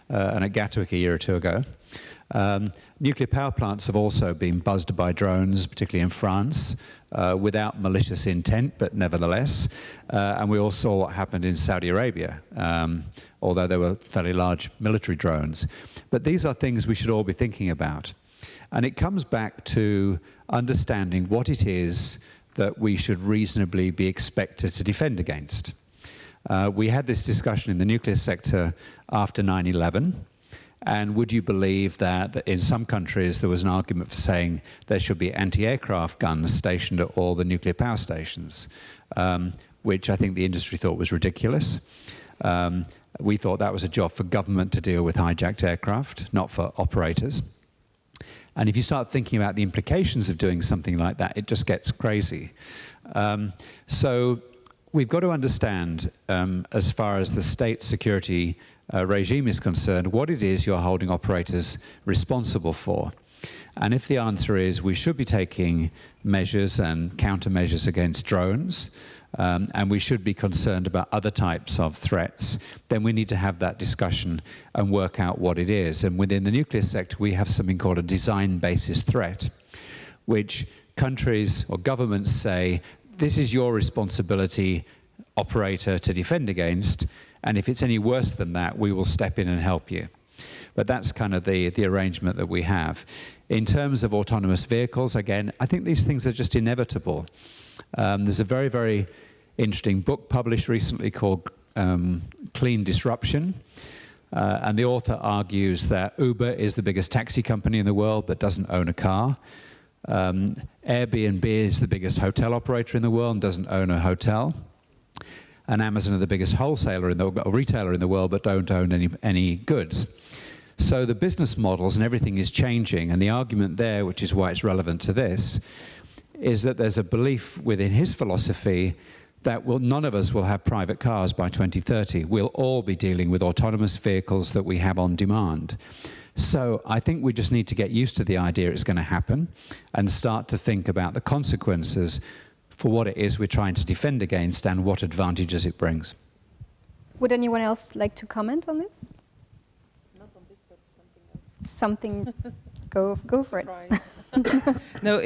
and at Gatwick a year or two ago. Nuclear power plants have also been buzzed by drones, particularly in France, without malicious intent, but nevertheless. And we all saw what happened in Saudi Arabia, although they were fairly large military drones. But these are things we should all be thinking about. And it comes back to understanding what it is that we should reasonably be expected to defend against. We had this discussion in the nuclear sector after 9/11. And would you believe that in some countries there was an argument for saying there should be anti-aircraft guns stationed at all the nuclear power stations, which I think the industry thought was ridiculous. We thought that was a job for government to deal with hijacked aircraft, not for operators. And if you start thinking about the implications of doing something like that, it just gets crazy. So we've got to understand, as far as the state security regime is concerned, what it is you're holding operators responsible for. And if the answer is we should be taking measures and countermeasures against drones, and we should be concerned about other types of threats, then we need to have that discussion and work out what it is. And within the nuclear sector, we have something called a design basis threat, which countries or governments say, this is your responsibility, operator, to defend against, and if it's any worse than that, we will step in and help you. But that's kind of the arrangement that we have. In terms of autonomous vehicles, again, I think these things are just inevitable. There's a very, very interesting book published recently called Clean Disruption. And the author argues that Uber is the biggest taxi company in the world but doesn't own a car. Airbnb is the biggest hotel operator in the world and doesn't own a hotel. And Amazon are the biggest wholesaler or retailer in the world but don't own any goods. So the business models and everything is changing, and the argument there, which is why it's relevant to this, is that there's a belief within his philosophy that none of us will have private cars by 2030. We'll all be dealing with autonomous vehicles that we have on demand. So I think we just need to get used to the idea it's going to happen and start to think about the consequences for what it is we're trying to defend against and what advantages it brings. Would anyone else like to comment on this? Not on this, but something else. Go for it. No,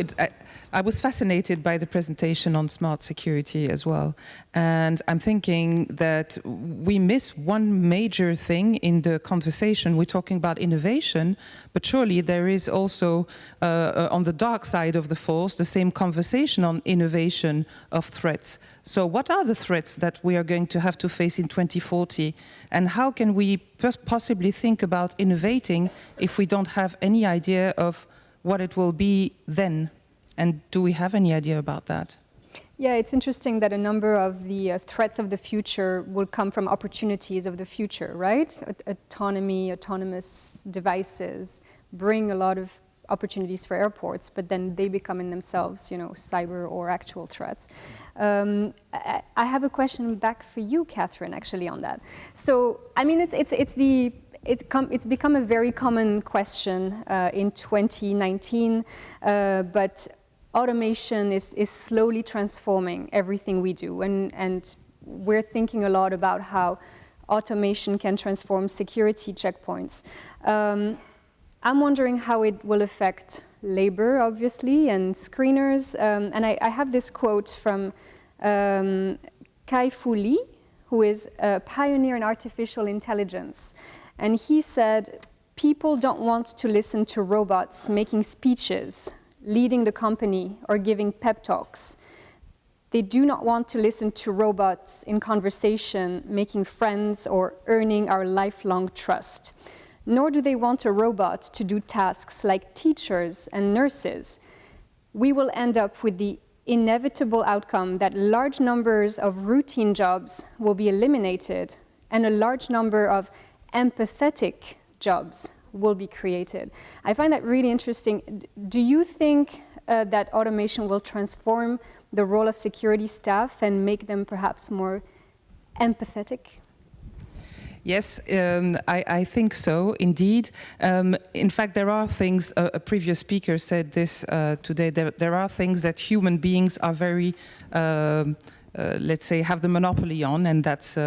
I was fascinated by the presentation on smart security as well. And I'm thinking that we miss one major thing in the conversation. We're talking about innovation, but surely there is also, on the dark side of the force, the same conversation on innovation of threats. So what are the threats that we are going to have to face in 2040? And how can we possibly think about innovating if we don't have any idea of what it will be then? And do we have any idea about that? Yeah, it's interesting that a number of the threats of the future will come from opportunities of the future, right? Autonomy, autonomous devices bring a lot of opportunities for airports, but then they become in themselves, cyber or actual threats. I have a question back for you, Catherine, actually, on that. So, I mean, it's become a very common question in 2019, but automation is slowly transforming everything we do, and we're thinking a lot about how automation can transform security checkpoints. I'm wondering how it will affect labor, obviously, and screeners. And I have this quote from Kai-Fu Lee, who is a pioneer in artificial intelligence. And he said, people don't want to listen to robots making speeches, leading the company, or giving pep talks. They do not want to listen to robots in conversation, making friends, or earning our lifelong trust. Nor do they want a robot to do tasks like teachers and nurses. We will end up with the inevitable outcome that large numbers of routine jobs will be eliminated and a large number of empathetic jobs will be created. I find that really interesting. Do you think that automation will transform the role of security staff and make them perhaps more empathetic? Yes, I think so, indeed. In fact, there are things, a previous speaker said this today, there are things that human beings are very, let's say, have the monopoly on, and that's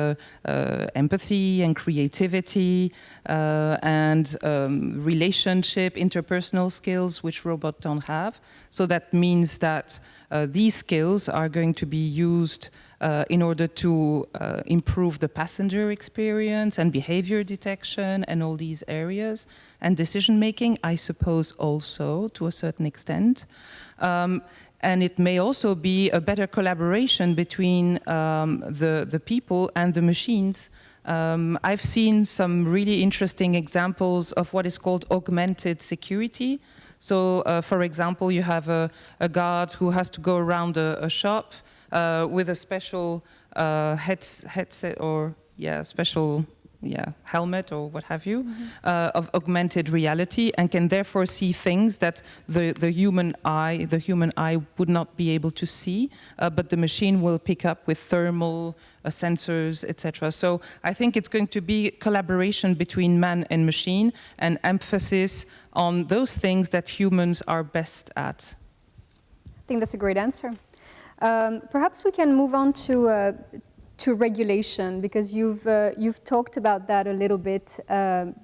empathy and creativity and relationship, interpersonal skills, which robots don't have. So that means that these skills are going to be used in order to improve the passenger experience and behavior detection and all these areas. And decision making, I suppose, also to a certain extent. And it may also be a better collaboration between the people and the machines. I've seen some really interesting examples of what is called augmented security. So, for example, you have a guard who has to go around a shop with a special headset or special helmet or what have you, of augmented reality, and can therefore see things that the human eye would not be able to see, but the machine will pick up with thermal sensors, etc. So I think it's going to be collaboration between man and machine, and emphasis on those things that humans are best at. I think that's a great answer. Perhaps we can move on to regulation, because you've talked about that a little bit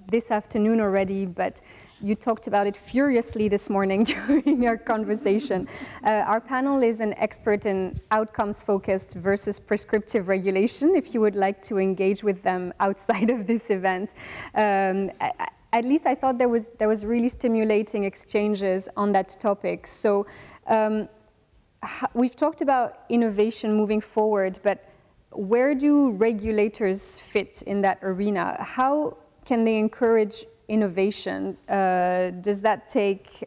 this afternoon already, but you talked about it furiously this morning during our conversation. Our panel is an expert in outcomes-focused versus prescriptive regulation, if you would like to engage with them outside of this event. At least I thought there was really stimulating exchanges on that topic. So we've talked about innovation moving forward, but where do regulators fit in that arena? How can they encourage innovation? Does that take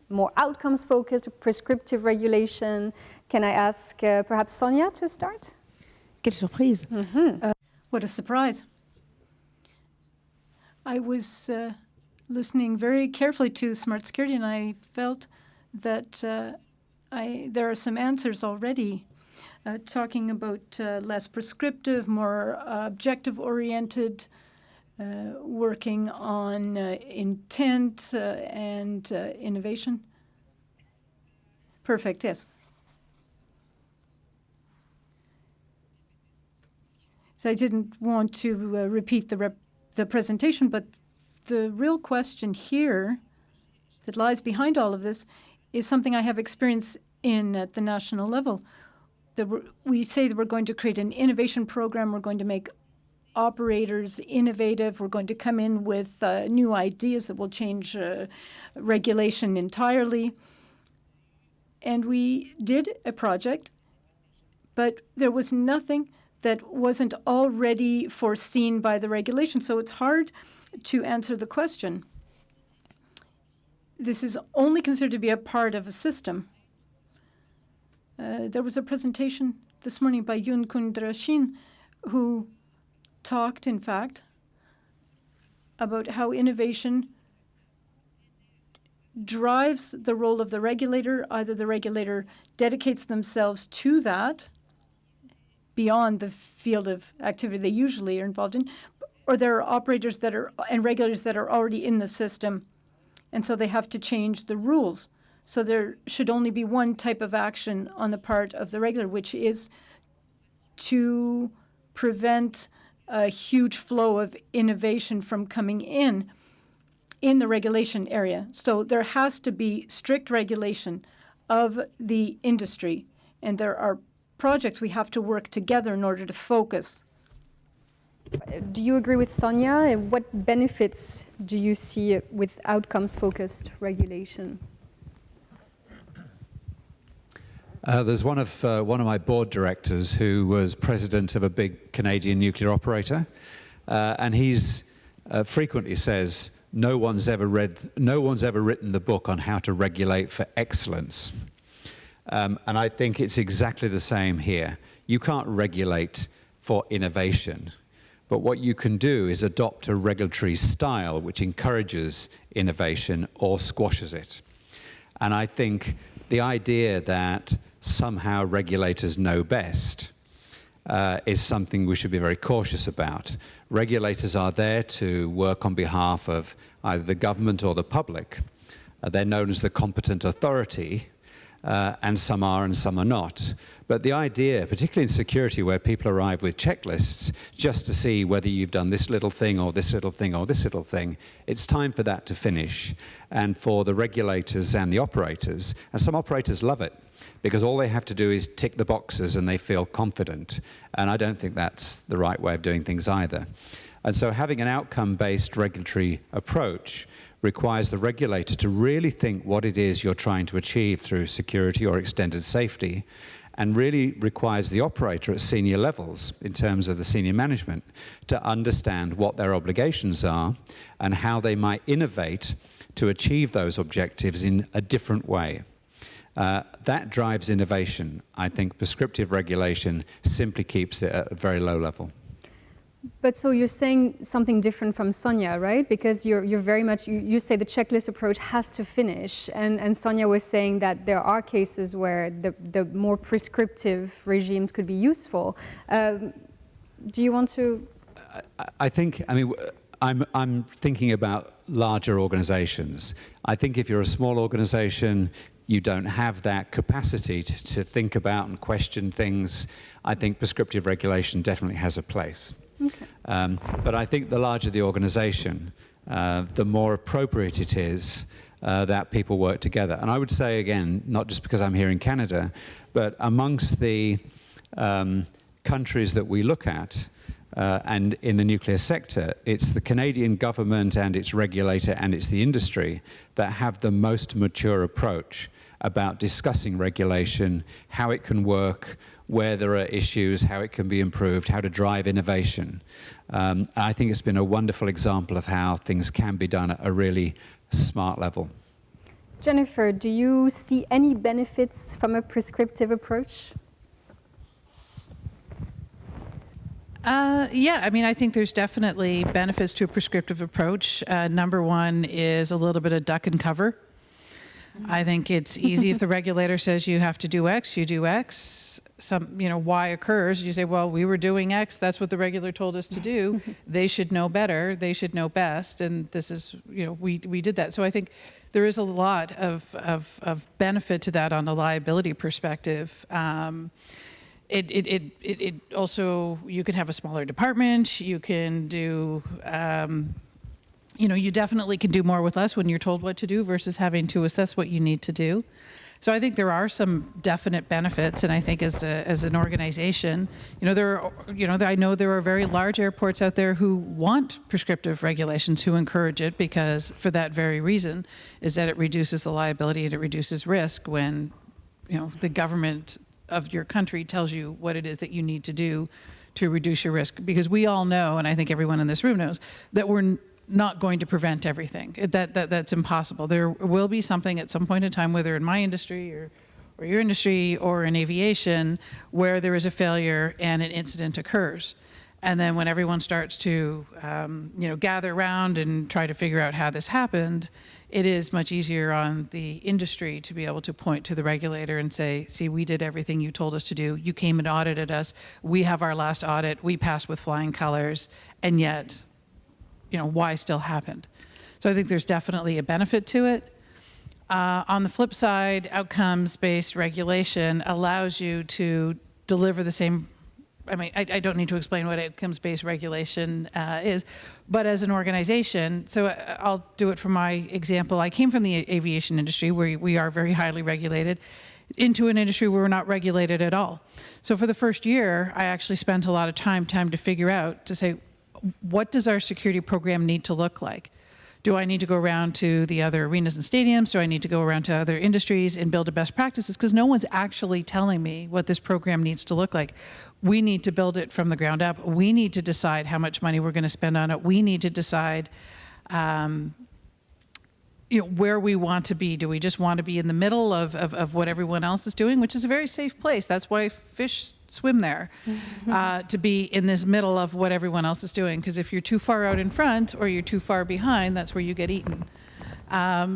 more outcomes-focused, prescriptive regulation? Can I ask perhaps Sonia to start? Quelle surprise. What a surprise. I was listening very carefully to Smart Security, and I felt that there are some answers already. Talking about less prescriptive, more objective-oriented, working on intent and innovation. Perfect, yes. So I didn't want to repeat the presentation, but the real question here that lies behind all of this is something I have experience in at the national level. We say that we're going to create an innovation program, we're going to make operators innovative, we're going to come in with new ideas that will change regulation entirely. And we did a project, but there was nothing that wasn't already foreseen by the regulation. So it's hard to answer the question. This is only considered to be a part of a system. There was a presentation this morning by Chun, who talked, in fact, about how innovation drives the role of the regulator. Either the regulator dedicates themselves to that beyond the field of activity they usually are involved in, or there are operators that are and regulators that are already in the system, and so they have to change the rules. So there should only be one type of action on the part of the regulator, which is to prevent a huge flow of innovation from coming in the regulation area. So there has to be strict regulation of the industry, and there are projects we have to work together in order to focus. Do you agree with Sonia? What benefits do you see with outcomes-focused regulation? There's one of my board directors who was president of a big Canadian nuclear operator, and he's frequently says no one's ever written the book on how to regulate for excellence, and I think it's exactly the same here. You can't regulate for innovation, but what you can do is adopt a regulatory style which encourages innovation or squashes it. And I think the idea that somehow regulators know best is something we should be very cautious about. Regulators are there to work on behalf of either the government or the public. They're known as the competent authority, and some are and some are not. But the idea, particularly in security, where people arrive with checklists just to see whether you've done this little thing or this little thing or this little thing, it's time for that to finish. And for the regulators and the operators, and some operators love it, because all they have to do is tick the boxes and they feel confident. And I don't think that's the right way of doing things either. And so having an outcome-based regulatory approach requires the regulator to really think what it is you're trying to achieve through security or extended safety, and really requires the operator at senior levels, in terms of the senior management, to understand what their obligations are and how they might innovate to achieve those objectives in a different way. That drives innovation. I think prescriptive regulation simply keeps it at a very low level. But so you're saying something different from Sonia, right? Because you're very much, you say the checklist approach has to finish, and Sonia was saying that there are cases where the more prescriptive regimes could be useful. Do you want to? I think, I mean, I'm thinking about larger organizations. I think if you're a small organization, you don't have that capacity to think about and question things. I think prescriptive regulation definitely has a place. Okay. But I think the larger the organization, the more appropriate it is that people work together. And I would say, again, not just because I'm here in Canada, but amongst the countries that we look at, and in the nuclear sector, it's the Canadian government and its regulator and it's the industry that have the most mature approach about discussing regulation, how it can work, where there are issues, how it can be improved, how to drive innovation. I think it's been a wonderful example of how things can be done at a really smart level. Jennifer, do you see any benefits from a prescriptive approach? Yeah, I mean, I think there's definitely benefits to a prescriptive approach. Number one is a little bit of duck and cover. I think it's easy if the regulator says you have to do X, you do X. Y occurs, you say, well, we were doing X, that's what the regulator told us to do. They should know better, they should know best, and this is, we did that. So I think there is a lot of benefit to that on the liability perspective. It also, you can have a smaller department, you can do, you definitely can do more with less when you're told what to do versus having to assess what you need to do. So I think there are some definite benefits, and I think as an organization, I know there are very large airports out there who want prescriptive regulations, who encourage it, because for that very reason, is that it reduces the liability and it reduces risk when, the government of your country tells you what it is that you need to do to reduce your risk. Because we all know, and I think everyone in this room knows, that we're not going to prevent everything. That's impossible. There will be something at some point in time, whether in my industry or your industry or in aviation, where there is a failure and an incident occurs. And then when everyone starts to gather around and try to figure out how this happened, it is much easier on the industry to be able to point to the regulator and say, see, we did everything you told us to do. You came and audited us. We have our last audit. We passed with flying colors. And yet, why still happened. So I think there's definitely a benefit to it. On the flip side, outcomes-based regulation allows you to deliver the same, I don't need to explain what outcomes-based regulation is, but as an organization, so I'll do it from my example. I came from the aviation industry, where we are very highly regulated, into an industry where we're not regulated at all. So for the first year, I actually spent a lot of time to figure out, to say, what does our security program need to look like? Do I need to go around to the other arenas and stadiums? Do I need to go around to other industries and build a best practices? Because no one's actually telling me what this program needs to look like. We need to build it from the ground up. We need to decide how much money we're going to spend on it. We need to decide where we want to be. Do we just want to be in the middle of what everyone else is doing, which is a very safe place. That's why fish swim there, to be in this middle of what everyone else is doing. Because if you're too far out in front or you're too far behind, that's where you get eaten.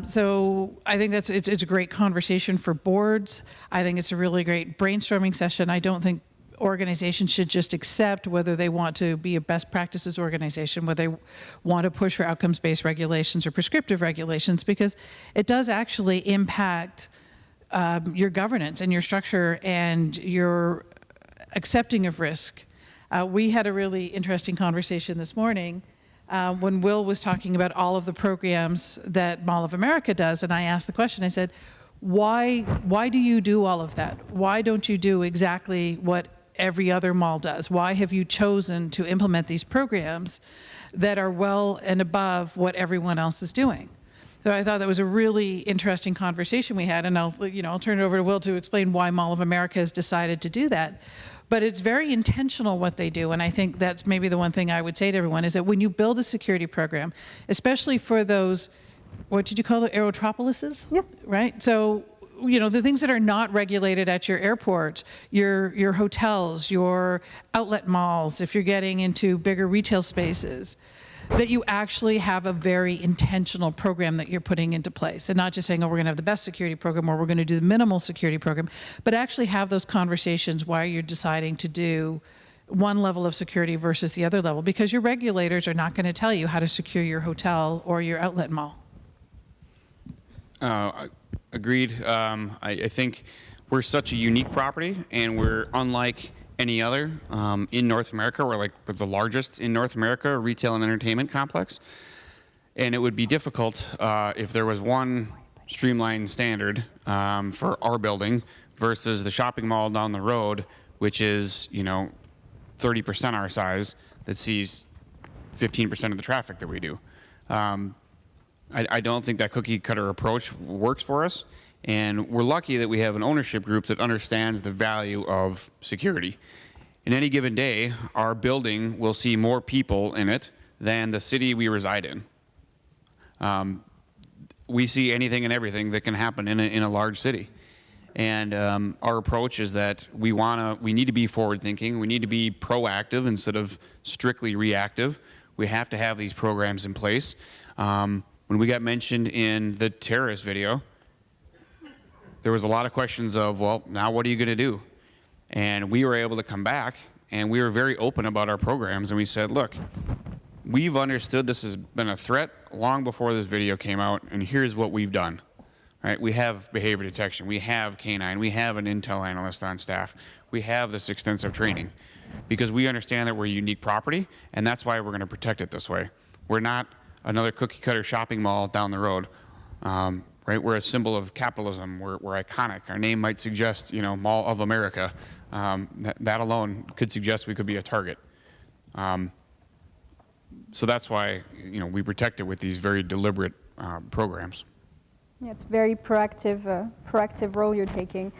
So I think it's a great conversation for boards. I think it's a really great brainstorming session. I don't think organizations should just accept whether they want to be a best practices organization, whether they want to push for outcomes-based regulations or prescriptive regulations, because it does actually impact your governance and your structure and your accepting of risk. We had a really interesting conversation this morning when Will was talking about all of the programs that Mall of America does, and I asked the question, I said, why do you do all of that? Why don't you do exactly what every other mall does? Why have you chosen to implement these programs that are well and above what everyone else is doing? So I thought that was a really interesting conversation we had, and I'll turn it over to Will to explain why Mall of America has decided to do that. But it's very intentional what they do, and I think that's maybe the one thing I would say to everyone is that when you build a security program, especially for those, what did you call it, aerotropolises? Yes. Right? So, the things that are not regulated at your airports, your hotels, your outlet malls, if you're getting into bigger retail spaces, that you actually have a very intentional program that you're putting into place, and not just saying, oh, we're going to have the best security program or we're going to do the minimal security program, but actually have those conversations while you're deciding to do one level of security versus the other level, because your regulators are not going to tell you how to secure your hotel or your outlet mall. Agreed. I think we're such a unique property, and we're unlike any other in North America. We're the largest in North America retail and entertainment complex, and it would be difficult if there was one streamlined standard for our building versus the shopping mall down the road, which is 30% our size, that sees 15% of the traffic that we do. I don't think that cookie cutter approach works for us, and we're lucky that we have an ownership group that understands the value of security. In any given day, our building will see more people in it than the city we reside in. We see anything and everything that can happen in a large city. And our approach is that we need to be forward thinking, we need to be proactive instead of strictly reactive. We have to have these programs in place. When we got mentioned in the terrorist video, there was a lot of questions of, well, now what are you going to do? And we were able to come back, and we were very open about our programs, and we said, look, we've understood this has been a threat long before this video came out, and here's what we've done. Right? We have behavior detection, we have K9, we have an intel analyst on staff, we have this extensive training, because we understand that we're a unique property, and that's why we're going to protect it this way. We're not another cookie cutter shopping mall down the road. Right? We're a symbol of capitalism. We're iconic. Our name might suggest, Mall of America. That alone could suggest we could be a target. So that's why, we protect it with these very deliberate programs. Yeah, it's very proactive role you're taking.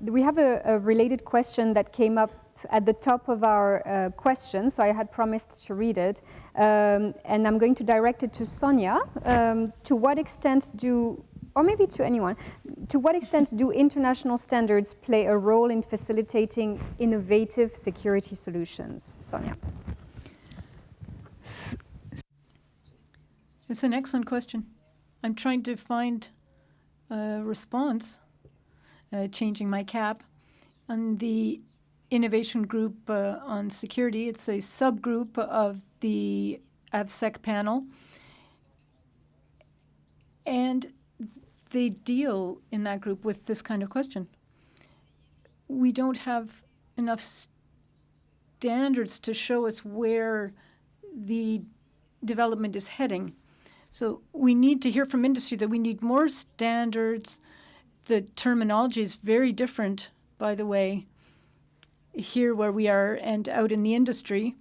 We have a related question that came up at the top of our question, so I had promised to read it, and I'm going to direct it to Sonia. To what extent or maybe to anyone, to what extent do international standards play a role in facilitating innovative security solutions? Sonia. It's an excellent question. I'm trying to find a response, changing my cap. On the Innovation Group on Security, it's a subgroup of the AVSEC panel. And they deal in that group with this kind of question. We don't have enough standards to show us where the development is heading. So we need to hear from industry that we need more standards. The terminology is very different, by the way, here where we are and out in the industry.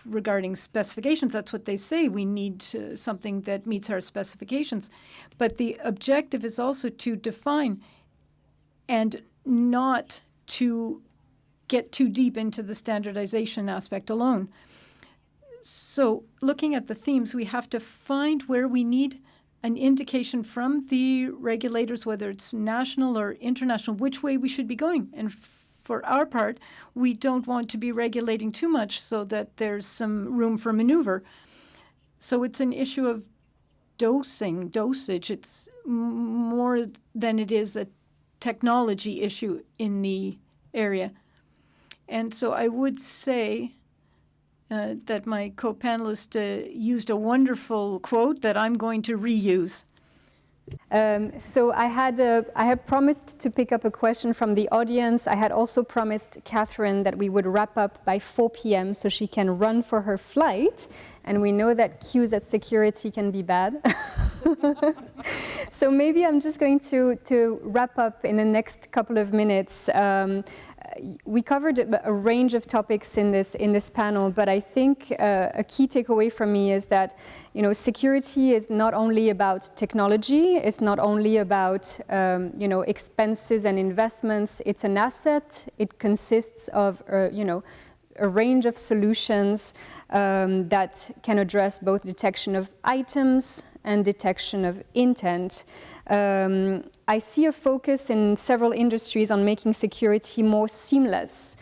Regarding specifications, that's what they say. We need something that meets our specifications. But the objective is also to define and not to get too deep into the standardization aspect alone. So looking at the themes, we have to find where we need an indication from the regulators, whether it's national or international, which way we should be going. And for our part, we don't want to be regulating too much so that there's some room for maneuver. So it's an issue of dosage. It's more than it is a technology issue in the area. And so I would say that my co-panelist used a wonderful quote that I'm going to reuse. So I had promised to pick up a question from the audience. I had also promised Catherine that we would wrap up by 4 p.m. so she can run for her flight. And we know that queues at security can be bad. So maybe I'm just going to wrap up in the next couple of minutes. We covered a range of topics in this panel, but I think a key takeaway from me is that security is not only about technology, it's not only about expenses and investments. It's an asset. It consists of a range of solutions that can address both detection of items and detection of intent. I see a focus in several industries on making security more seamless.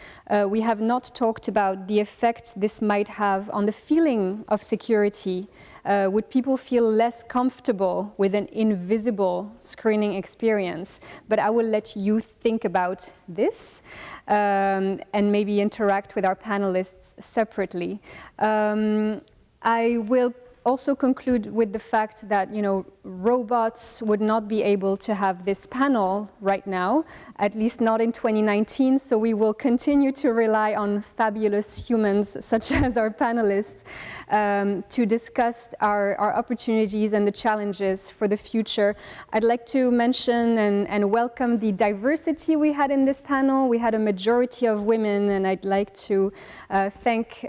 We have not talked about the effect this might have on the feeling of security. Would people feel less comfortable with an invisible screening experience? But I will let you think about this and maybe interact with our panelists separately. I will also conclude with the fact that robots would not be able to have this panel right now, at least not in 2019, so we will continue to rely on fabulous humans such as our panelists to discuss our opportunities and the challenges for the future. I'd like to mention and welcome the diversity we had in this panel. We had a majority of women, and I'd like to thank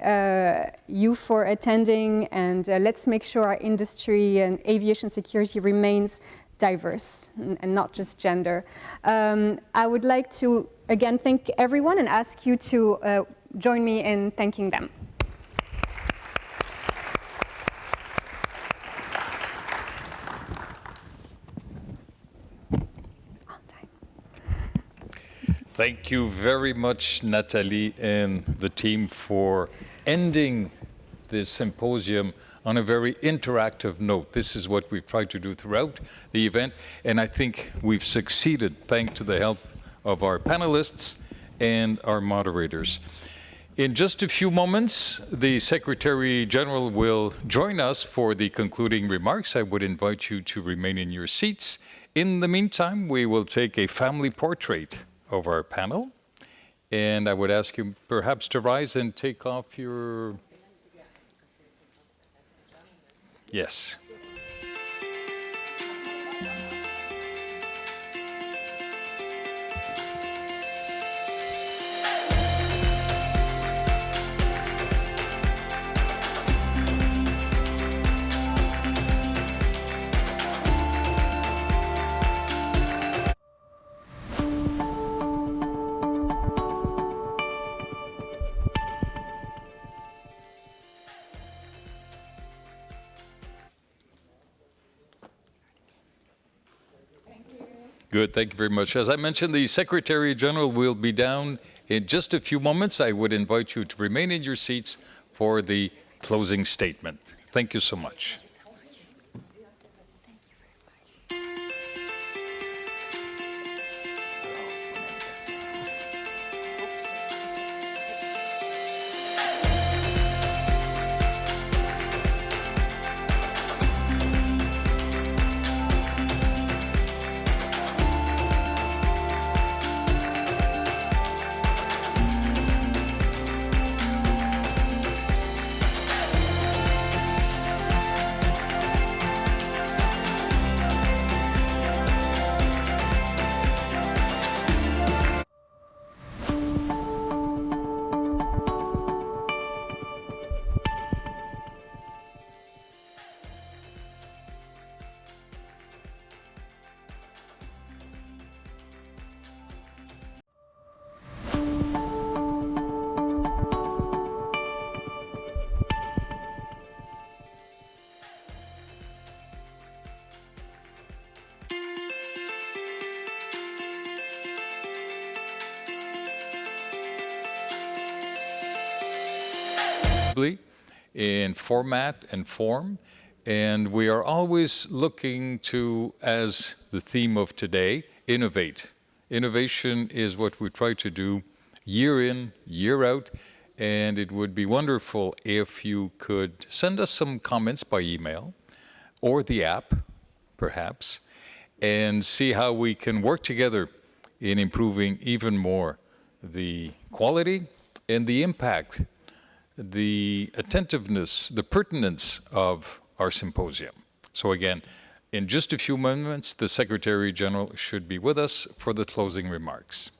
you for attending, and let's make sure our industry and aviation security remains diverse and not just gender. I would like to again thank everyone and ask you to join me in thanking them. Thank you very much, Nathalie and the team, for ending this symposium on a very interactive note. This is what we've tried to do throughout the event, and I think we've succeeded thanks to the help of our panelists and our moderators. In just a few moments, the Secretary General will join us for the concluding remarks. I would invite you to remain in your seats. In the meantime, we will take a family portrait of our panel, and I would ask you perhaps to rise and take off your... Yes. Good, thank you very much. As I mentioned, the Secretary General will be down in just a few moments. I would invite you to remain in your seats for the closing statement. Thank you so much. In format and form, and we are always looking to, as the theme of today, innovate. Innovation is what we try to do year in, year out, and it would be wonderful if you could send us some comments by email or the app, perhaps, and see how we can work together in improving even more the quality and the impact, the attentiveness, the pertinence of our symposium. So again, In just a few moments, the Secretary General should be with us for the closing remarks.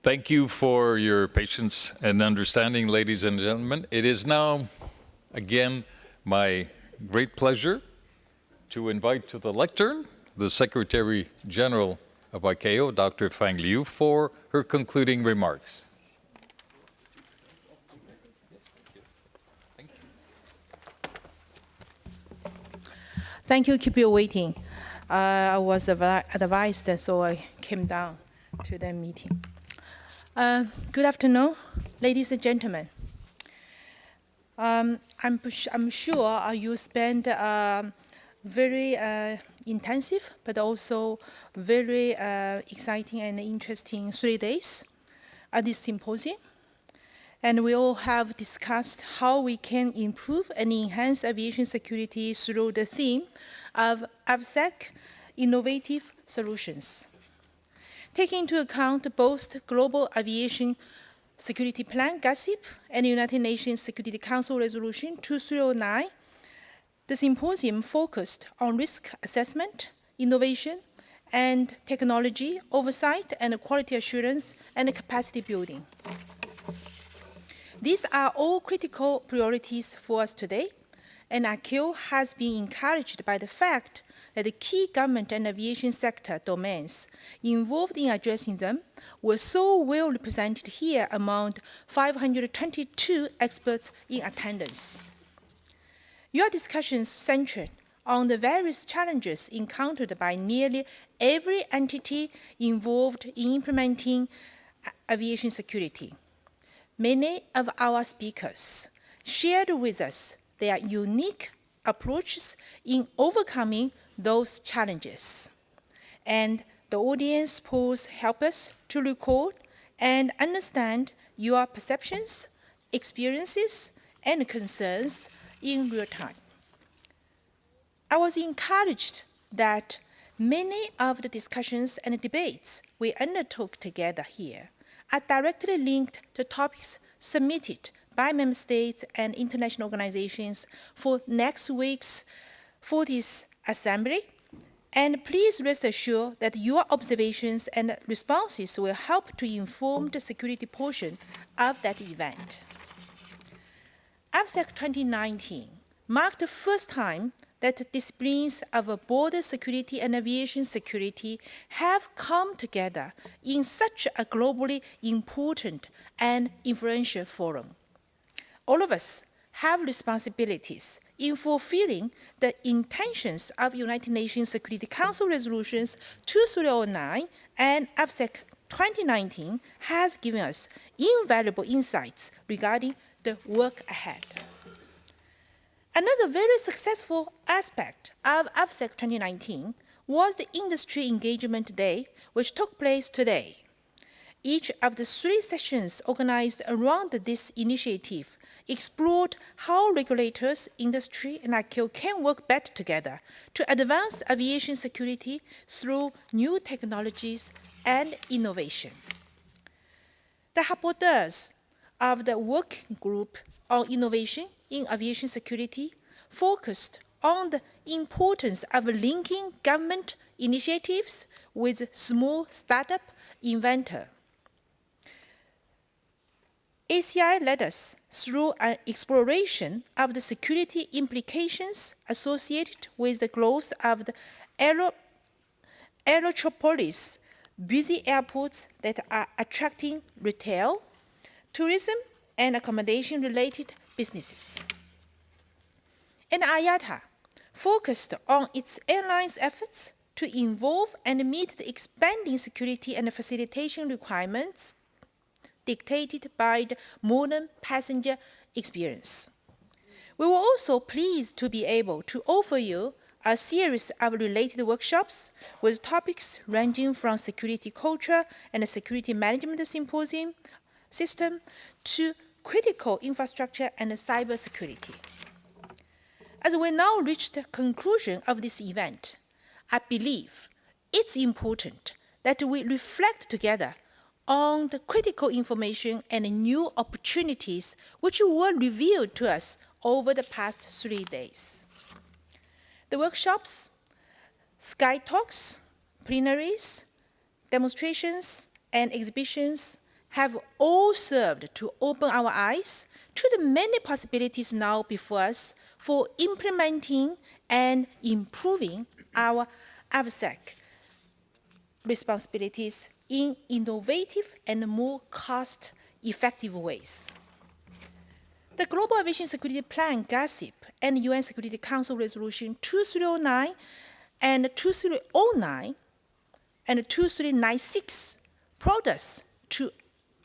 Thank you for your patience and understanding, ladies and gentlemen. It is now, again, my great pleasure to invite to the lectern the Secretary General of ICAO, Dr. Fang Liu, for her concluding remarks. Thank you. Keep you waiting. I was advised, so I came down to the meeting. Good afternoon, ladies and gentlemen. I'm sure you spent very intensive, but also very exciting and interesting 3 days at this symposium. And we all have discussed how we can improve and enhance aviation security through the theme of AVSEC innovative solutions. Taking into account both Global Aviation Security Plan, GASIP, and United Nations Security Council Resolution 2309, the symposium focused on risk assessment, innovation, and technology oversight and quality assurance and capacity building. These are all critical priorities for us today, and ICAO has been encouraged by the fact that the key government and aviation sector domains involved in addressing them were so well represented here among 522 experts in attendance. Your discussions centered on the various challenges encountered by nearly every entity involved in implementing aviation security. Many of our speakers shared with us their unique approaches in overcoming those challenges. And the audience polls help us to record and understand your perceptions, experiences, and concerns in real time. I was encouraged that many of the discussions and debates we undertook together here are directly linked to topics submitted by member states and international organizations for next week's 40th Assembly. And please rest assured that your observations and responses will help to inform the security portion of that event. AVSEC 2019 marked the first time that disciplines of border security and aviation security have come together in such a globally important and influential forum. All of us have responsibilities in fulfilling the intentions of United Nations Security Council Resolutions 2309, and AVSEC 2019 has given us invaluable insights regarding the work ahead. Another very successful aspect of AVSEC 2019 was the Industry Engagement Day, which took place today. Each of the 3 sessions organized around this initiative explored how regulators, industry, and ICAO can work better together to advance aviation security through new technologies and innovation. The rapporteurs of the Working Group on Innovation in Aviation Security focused on the importance of linking government initiatives with small startup inventor. ACI led us through an exploration of the security implications associated with the growth of the aerotropolis, busy airports that are attracting retail, tourism, and accommodation-related businesses. And IATA focused on its airlines' efforts to involve and meet the expanding security and facilitation requirements dictated by the modern passenger experience. We were also pleased to be able to offer you a series of related workshops with topics ranging from security culture and a security management symposium system to critical infrastructure and cybersecurity. As we now reach the conclusion of this event, I believe it's important that we reflect together on the critical information and new opportunities which were revealed to us over the past 3 days. The workshops, SkyTalks, plenaries, demonstrations, and exhibitions have all served to open our eyes to the many possibilities now before us for implementing and improving our AVSEC responsibilities in innovative and more cost-effective ways. The Global Aviation Security Plan, GASIP, and UN Security Council Resolution 2309 and 2309 and 2396 prompt us to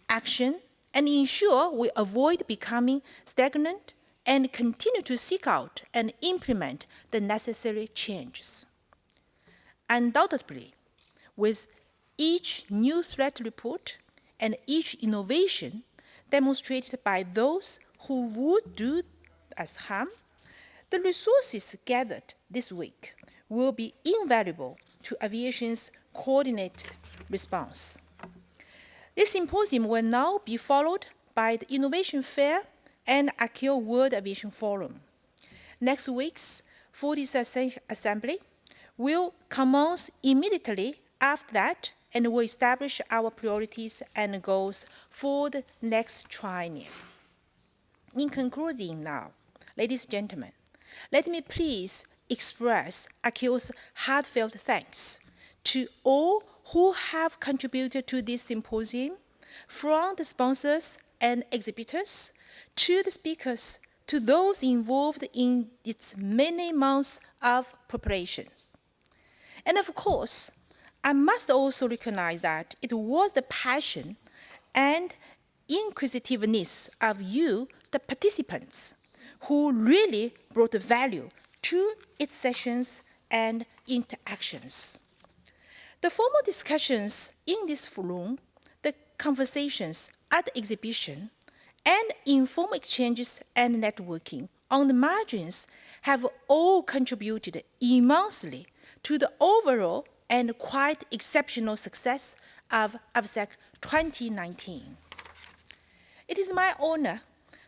action and ensure we avoid becoming stagnant and continue to seek out and implement the necessary changes. Undoubtedly, with each new threat report and each innovation demonstrated by those who would do us harm, the resources gathered this week will be invaluable to aviation's coordinated response. This symposium will now be followed by the Innovation Fair and ICAO World Aviation Forum. Next week's 40th Assembly will commence immediately after that and will establish our priorities and goals for the next triennium. In concluding now, ladies and gentlemen, let me please express ICAO's heartfelt thanks to all who have contributed to this symposium, from the sponsors and exhibitors, to the speakers, to those involved in its many months of preparations. And of course, I must also recognize that it was the passion and inquisitiveness of you, the participants, who really brought value to its sessions and interactions. The formal discussions in this forum, the conversations at the exhibition, and informal exchanges and networking on the margins have all contributed immensely to the overall and quite exceptional success of AVSEC 2019. It is my honor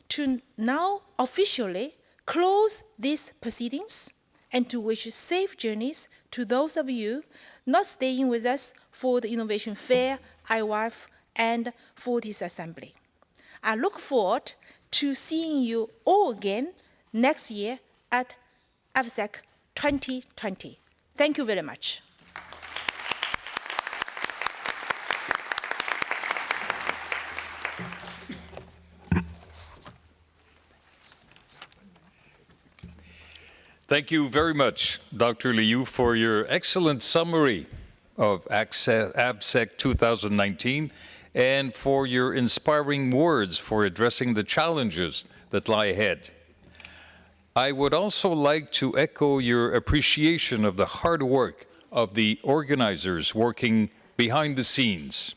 to now officially close these proceedings and to wish safe journeys to those of you not staying with us for the Innovation Fair, IWAF, and 40th Assembly. I look forward to seeing you all again next year at AVSEC 2020. Thank you very much. Thank you very much, Dr. Liu, for your excellent summary of AVSEC 2019 and for your inspiring words for addressing the challenges that lie ahead. I would also like to echo your appreciation of the hard work of the organizers working behind the scenes.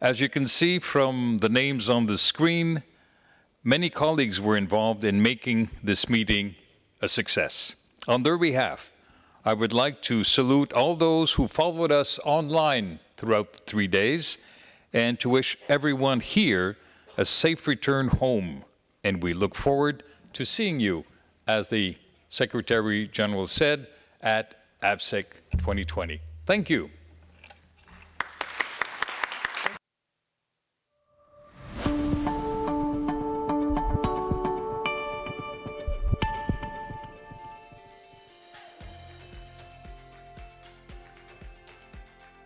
As you can see from the names on the screen, many colleagues were involved in making this meeting a success. On their behalf, I would like to salute all those who followed us online throughout the 3 days and to wish everyone here a safe return home. And we look forward to seeing you, as the Secretary General said, at AVSEC 2020. Thank you.